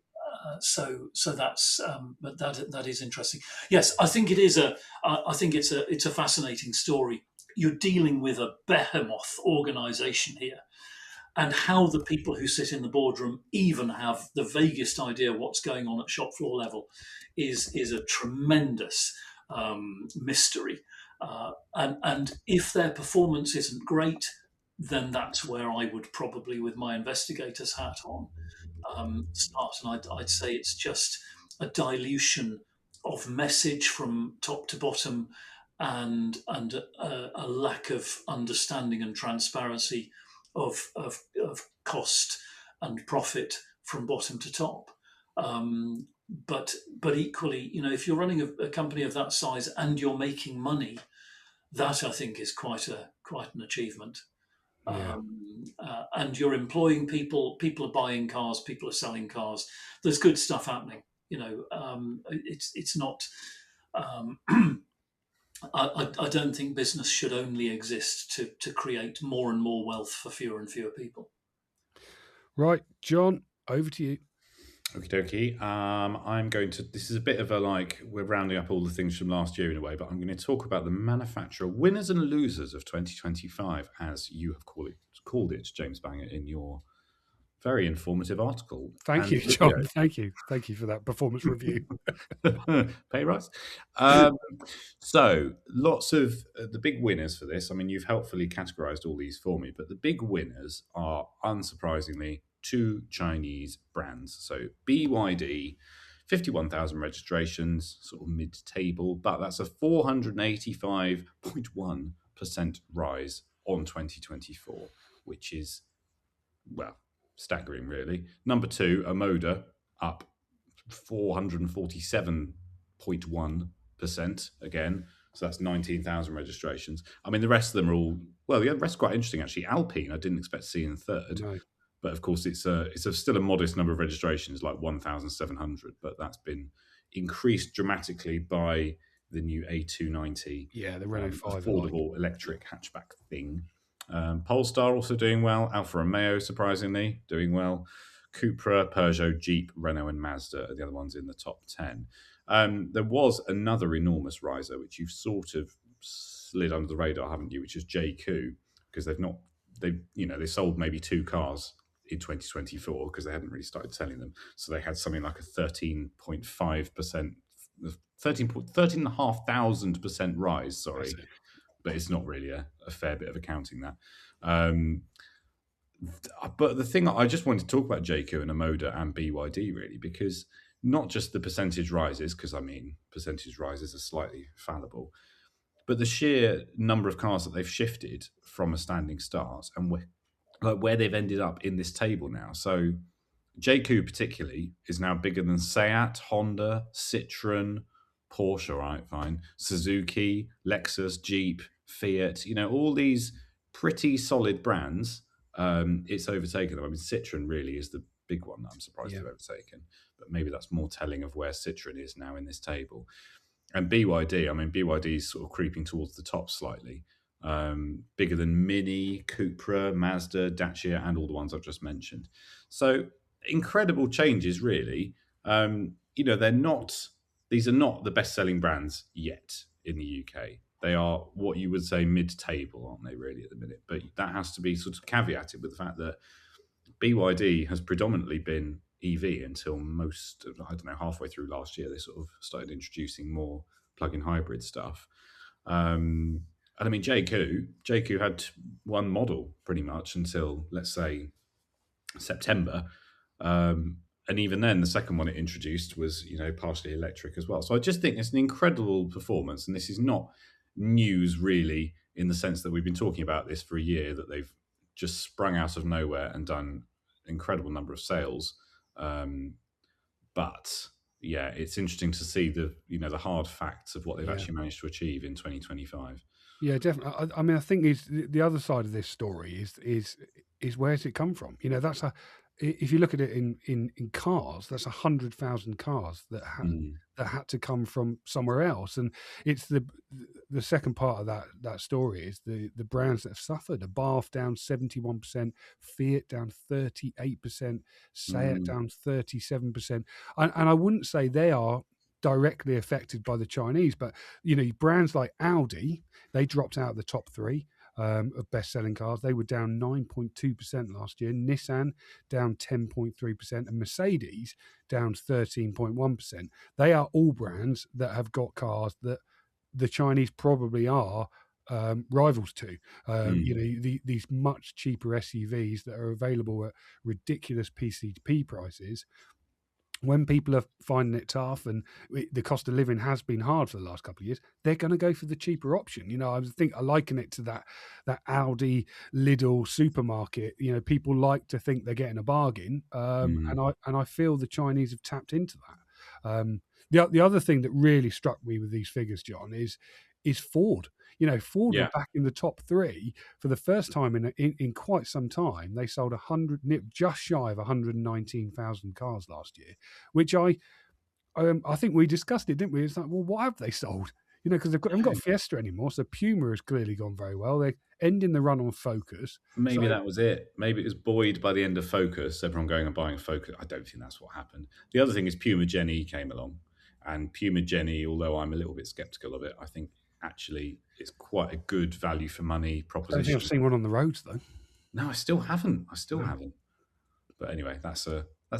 So that's but that is interesting. Yes, I think it is I think it's a fascinating story. You're dealing with a behemoth organisation here, and how the people who sit in the boardroom even have the vaguest idea what's going on at shop floor level is a tremendous mystery. And if their performance isn't great, then that's where I would probably, with my investigator's hat on, start. And I'd say it's just a dilution of message from top to bottom, and a lack of understanding and transparency of cost and profit from bottom to top. But equally, if you're running a company of that size and you're making money, that I think is quite an achievement. Yeah. And you're employing people are buying cars, people are selling cars. There's good stuff happening. It's not I don't think business should only exist to create more and more wealth for fewer and fewer people. Right, John, over to you. Okie dokie. I'm going to. This is a bit of we're rounding up all the things from last year in a way, but I'm going to talk about the manufacturer winners and losers of 2025, as you have called it, James Banger, in your very informative article. Thank you, John. Thank you for that performance review. Pay rise. So lots of the big winners for this. I mean, you've helpfully categorized all these for me, but the big winners are, unsurprisingly, 2 Chinese brands. So BYD, 51,000 registrations, sort of mid-table, but that's a 485.1% rise on 2024, which is, well, staggering, really. Number 2, Omoda, up 447.1% again. So that's 19,000 registrations. I mean, the rest of them are all, well, the rest are quite interesting, actually. Alpine, I didn't expect to see in third. No. But of course, it's still a modest number of registrations, like 1,700. But that's been increased dramatically by the new A290. Yeah, the Renault 5 affordable electric hatchback thing. Polestar also doing well. Alfa Romeo, surprisingly, doing well. Cupra, Peugeot, Jeep, Renault, and Mazda are the other ones in the top 10. There was another enormous riser, which you've sort of slid under the radar, haven't you? Which is JQ, because they sold maybe 2 cars in 2024 because they hadn't really started selling them. So they had something like a 13.5% rise, sorry. But it's not really a fair bit of accounting, that. But the thing, I just wanted to talk about JQ and Omoda and BYD, really, because not just the percentage rises, because, I mean, percentage rises are slightly fallible, but the sheer number of cars that they've shifted from a standing start and where they've ended up in this table now. So JQ particularly is now bigger than Seat, Honda, Citroen, Porsche, all right, fine, Suzuki, Lexus, Jeep, Fiat, all these pretty solid brands. It's overtaken them. I mean, Citroen really is the big one that I'm surprised they've overtaken, but maybe that's more telling of where Citroen is now in this table. And BYD is sort of creeping towards the top slightly. Bigger than Mini, Cupra, Mazda, Dacia, and all the ones I've just mentioned. So incredible changes, really. They're not; these are not the best-selling brands yet in the UK. They are what you would say mid-table, aren't they? Really, at the minute, but that has to be sort of caveated with the fact that BYD has predominantly been EV until most of, I don't know, halfway through last year. They sort of started introducing more plug-in hybrid stuff. And I mean, JQ had one model pretty much until, let's say, September. And even then, the second one it introduced was, partially electric as well. So I just think it's an incredible performance. And this is not news really in the sense that we've been talking about this for a year, that they've just sprung out of nowhere and done incredible number of sales. But yeah, it's interesting to see the hard facts of what they've Yeah. actually managed to achieve in 2025. Yeah, definitely. I mean, I think is the other side of this story is where's it come from? That's if you look at it in cars, that's 100,000 cars Mm, that had to come from somewhere else, and it's the second part of that story is the brands that have suffered. A Bath down 71%, Fiat down 38%, Seat mm, down 37%, and I wouldn't say they are directly affected by the Chinese, but brands like Audi, they dropped out of the top three of best-selling cars. They were down 9.2% last year. Nissan down 10.3%, and Mercedes down 13.1%. They are all brands that have got cars that the Chinese probably are rivals to. mm. These much cheaper SUVs that are available at ridiculous PCP prices. When people are finding it tough and the cost of living has been hard for the last couple of years, they're going to go for the cheaper option. I think I liken it to that Aldi Lidl supermarket. People like to think they're getting a bargain, Mm. and I feel the Chinese have tapped into that. The other thing that really struck me with these figures, John, is Ford. Ford were Yeah, back in the top three for the first time in quite some time. They sold just shy of 119,000 cars last year, which I think we discussed it, didn't we? It's like, well, what have they sold? Because they haven't got Fiesta anymore, so Puma has clearly gone very well. They're ending the run on Focus. maybe So that was it. Maybe it was buoyed by the end of Focus, everyone going and buying a Focus. I don't think that's what happened. The other thing is Puma Jenny came along, and Puma Jenny, although I'm a little bit skeptical of it, I think actually it's quite a good value for money I don't think I've proposition. seen one on the roads though. No, I still haven't. I still No, haven't. But anyway, that's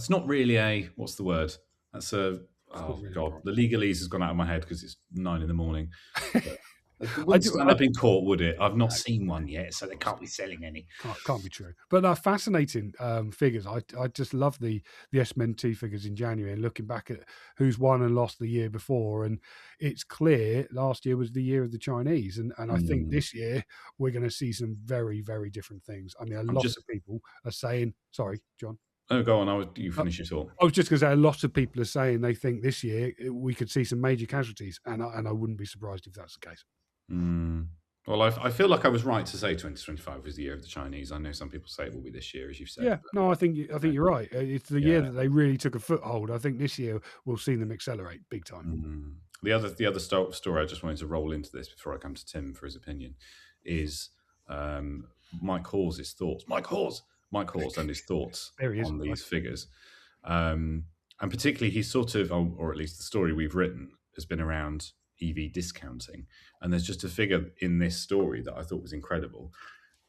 not really a what's the word? That's a it's not oh really a god, problem. the legalese has gone out of my head because it's 9 in the morning. But it I wouldn't do. stand up in court, would it? I've not No, seen no, one yet, so of they course can't be selling any. can't be true. But fascinating figures. I just love the SMNT figures in January and looking back at who's won and lost the year before, and it's clear last year was the year of the Chinese, and I think Mm. this year we're going to see some very very different things. I mean, a I'm lot just of people are saying, sorry, John. oh, go on. You Uh, finish your thought. I was just going to say a lot of people are saying they think this year we could see some major casualties, and I wouldn't be surprised if that's the case. Mm. Well, I feel like I was right to say 2025 was the year of the Chinese. I know some people say it will be this year, as you've said. Yeah, no, I think you're right. It's the year Yeah. that they really took a foothold. I think this year we'll see them accelerate big time. Mm. The other story I just wanted to roll into this before I come to Tim for his opinion is Mike Hawes's thoughts. Mike Hawes and his thoughts There he is. on Right. these figures, and particularly he's sort of, or at least the story we've written has been around EV discounting, and there's just a figure in this story that I thought was incredible.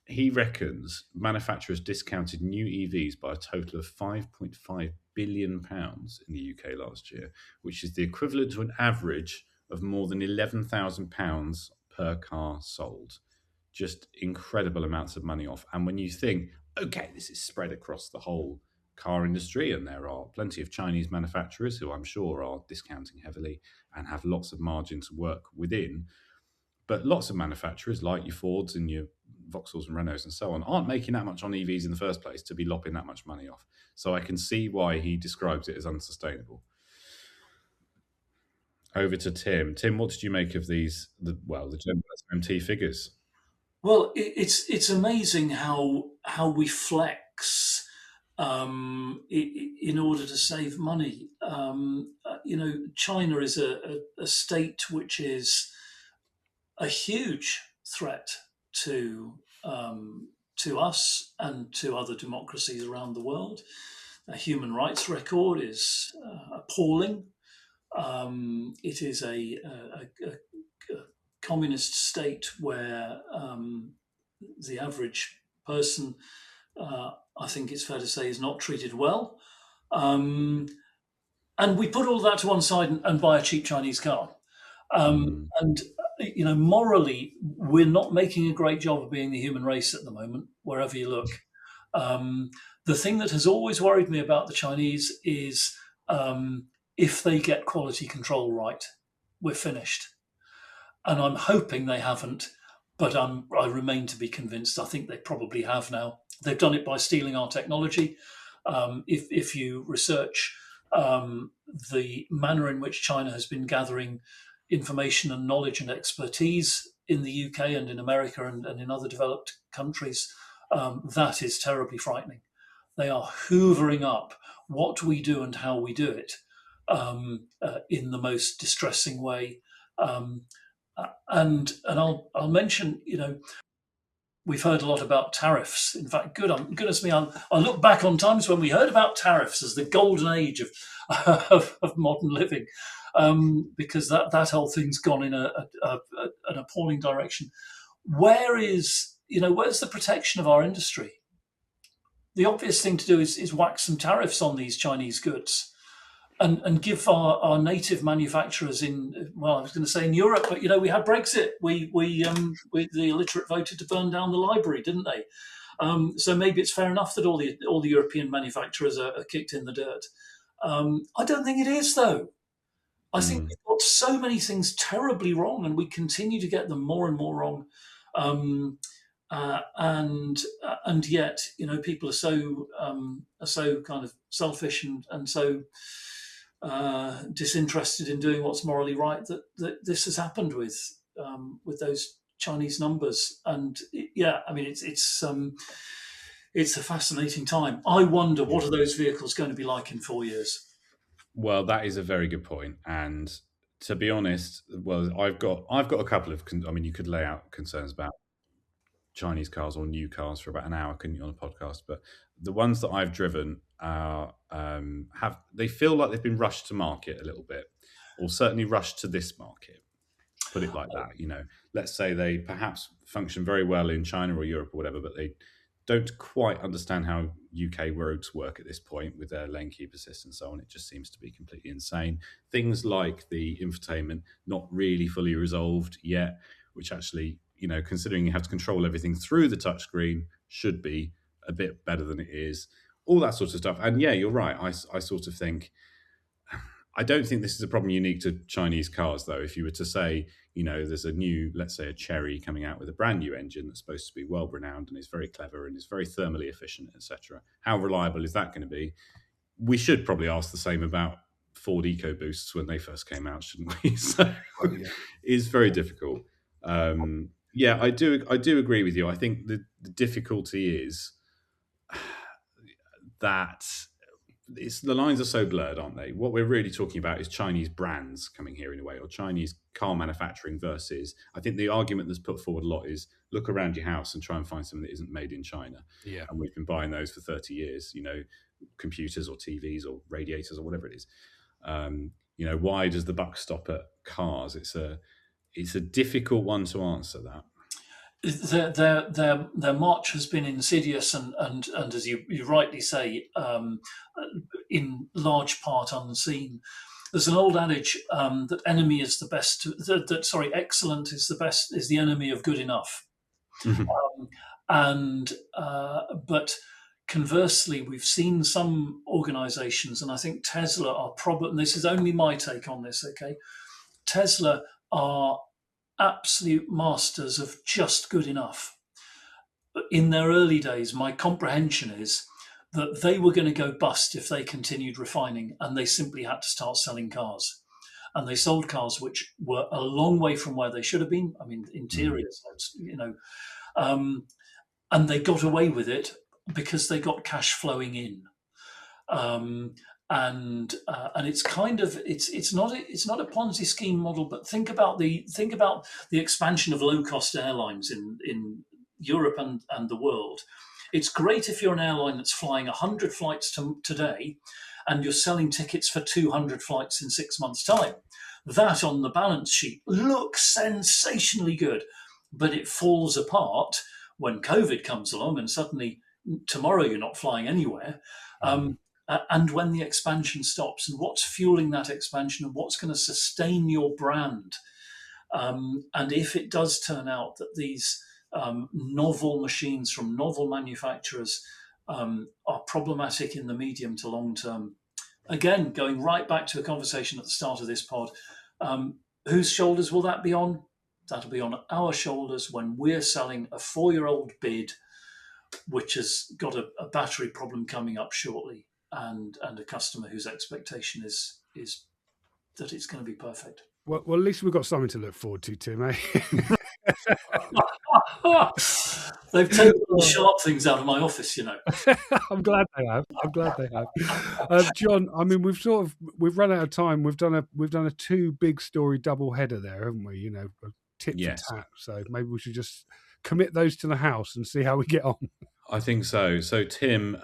He reckons manufacturers discounted new EVs by a total of £5.5 billion in the UK last year, which is the equivalent to an average of more than £11,000 per car sold. Just incredible amounts of money off. And when you think, okay, this is spread across the whole car industry, and there are plenty of Chinese manufacturers who I'm sure are discounting heavily and have lots of margin to work within, but lots of manufacturers, like your Fords and your Vauxhalls and Renaults and so on, aren't making that much on EVs in the first place to be lopping that much money off. So I can see why he describes it as unsustainable. Over to Tim. Tim, what did you make of the general SMT figures? Well, it's amazing how we flex in order to save money. China is a state which is a huge threat to to us and to other democracies around the world. human rights record is appalling. It is a communist state where the average person, I think it's fair to say, is not treated well. And we put all that to one side and buy a cheap Chinese car. And morally, we're not making a great job of being the human race at the moment, wherever you look. The thing that has always worried me about the Chinese is if they get quality control right, we're finished. And I'm hoping they haven't, but I remain to be convinced. I think they probably have now. They've done it by stealing our technology. If you research the manner in which China has been gathering information and knowledge and expertise in the UK and in America and in other developed countries, that is terribly frightening. They are hoovering up what we do and how we do it in the most distressing way. And I'll mention, we've heard a lot about tariffs. In fact, goodness me, I look back on times when we heard about tariffs as the golden age of modern living, because that whole thing's gone in an appalling direction. Where's the protection of our industry? The obvious thing to do is whack some tariffs on these Chinese goods. And give our native manufacturers in Europe, but we had Brexit. The illiterate voted to burn down the library, didn't they? So maybe it's fair enough that all the European manufacturers are kicked in the dirt. I don't think it is, though. I think we've got so many things terribly wrong, and we continue to get them more and more wrong. And yet, people are so kind of selfish and so disinterested in doing what's morally right that this has happened with those Chinese numbers. And it's a fascinating time. I wonder, what are those vehicles going to be like in 4 years? Well, that is a very good point. And to be honest, I've got a couple of. You could lay out concerns about Chinese cars or new cars for about an hour, couldn't you, on a podcast? But the ones that I've driven they feel like they've been rushed to market a little bit, or certainly rushed to this market. Put it like that. Let's say they perhaps function very well in China or Europe or whatever, but they don't quite understand how UK roads work at this point with their lane keep assist and so on. It just seems to be completely insane. Things like the infotainment not really fully resolved yet, which actually, considering you have to control everything through the touchscreen, should be a bit better than it is. All that sort of stuff. And yeah, you're right. I sort of think, I don't think this is a problem unique to Chinese cars, though. If you were to say, there's a new, let's say a Chery coming out with a brand new engine that's supposed to be well-renowned and is very clever and is very thermally efficient, etc. How reliable is that going to be? We should probably ask the same about Ford EcoBoosts when they first came out, shouldn't we? So it's very difficult. Yeah, I do agree with you. I think the difficulty is that the lines are so blurred, aren't they? What we're really talking about is Chinese brands coming here in a way, or Chinese car manufacturing versus, I think the argument that's put forward a lot is look around your house and try and find something that isn't made in China. Yeah. And we've been buying those for 30 years, computers or TVs or radiators or whatever it is. Why does the buck stop at cars? It's a difficult one to answer, that. Their march has been insidious and as you rightly say, in large part unseen. There's an old adage that enemy is the best. Excellent is the enemy of good enough. Mm-hmm. But conversely, we've seen some organisations, and I think Tesla are probably. And this is only my take on this. Okay, Tesla are absolute masters of just good enough. In their early days, my comprehension is that they were going to go bust if they continued refining, and they simply had to start selling cars. And they sold cars which were a long way from where they should have been. I mean, interiors, and they got away with it because they got cash flowing in. And it's kind of it's not a Ponzi scheme model, but think about the expansion of low cost airlines in Europe and the world. It's great if you're an airline that's flying 100 flights today and you're selling tickets for 200 flights in 6 months' time. That on the balance sheet looks sensationally good, but it falls apart when COVID comes along and suddenly tomorrow you're not flying anywhere. And when the expansion stops, and what's fueling that expansion and what's going to sustain your brand. And if it does turn out that these novel machines from novel manufacturers are problematic in the medium to long term, again, going right back to a conversation at the start of this pod, whose shoulders will that be on? That'll be on our shoulders when we're selling a 4-year-old bid, which has got a battery problem coming up shortly, and a customer whose expectation is that it's going to be perfect. Well, at least we've got something to look forward to, Tim, eh? They've taken all the sharp things out of my office, you know. I'm glad they have. John, I mean, we've run out of time. We've done a 2 big story double header there, haven't we? You know, tit for tat. So maybe we should just commit those to the house and see how we get on. I think so. So, Tim,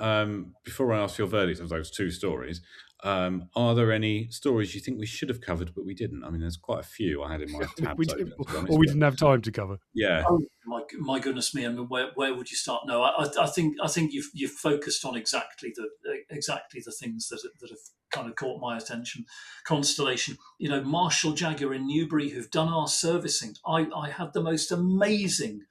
before I ask your verdict of those 2 stories, are there any stories you think we should have covered but we didn't? I mean, there's quite a few I had in my tabs open, or we didn't have time to cover. Yeah. Oh, my goodness me! I mean, where would you start? No, I think you've focused on exactly the things that have kind of caught my attention. Constellation, you know, Marshall Jaguar in Newbury, who've done our servicing. I had the most amazing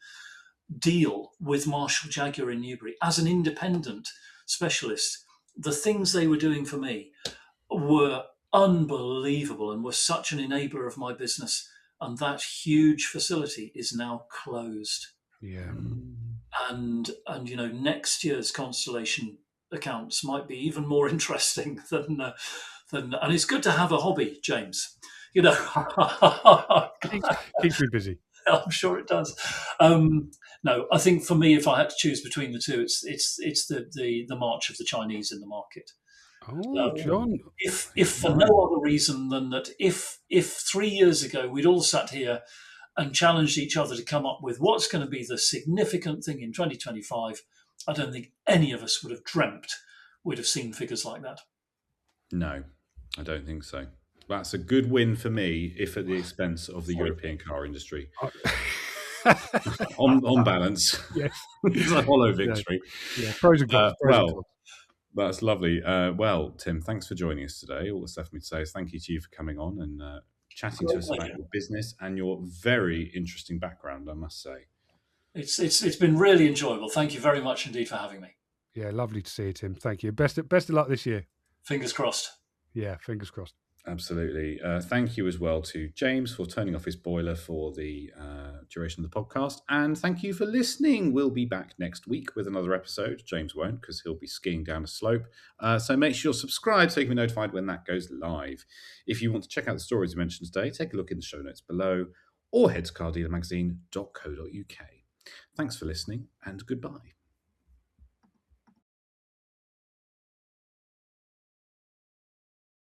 deal with Marshall Jaguar in Newbury as an independent specialist. The things they were doing for me were unbelievable and were such an enabler of my business. And that huge facility is now closed. Yeah. And you know, next year's Constellation accounts might be even more interesting than and it's good to have a hobby, James. You know, keeps me busy. I'm sure it does. No, I think for me, if I had to choose between the 2, it's the march of the Chinese in the market. Oh, John! If for no other reason than that, if 3 years ago we'd all sat here and challenged each other to come up with what's going to be the significant thing in 2025, I don't think any of us would have dreamt we'd have seen figures like that. No, I don't think so. That's a good win for me, if at the expense of the European car industry. on balance, yes, it's a hollow victory. Yeah, pros and cons. Well, that's lovely. Well, Tim, thanks for joining us today. All that's left for me to say is thank you to you for coming on and chatting to us about your business and your very interesting background, I must say. It's been really enjoyable. Thank you very much indeed for having me. Yeah, lovely to see you, Tim. Thank you. Best of luck this year. Fingers crossed. Yeah, fingers crossed. Absolutely. Thank you as well to James for turning off his boiler for the duration of the podcast. And thank you for listening. We'll be back next week with another episode. James won't, because he'll be skiing down a slope. So make sure you're subscribed so you can be notified when that goes live. If you want to check out the stories we mentioned today, take a look in the show notes below or head to cardealermagazine.co.uk. Thanks for listening and goodbye.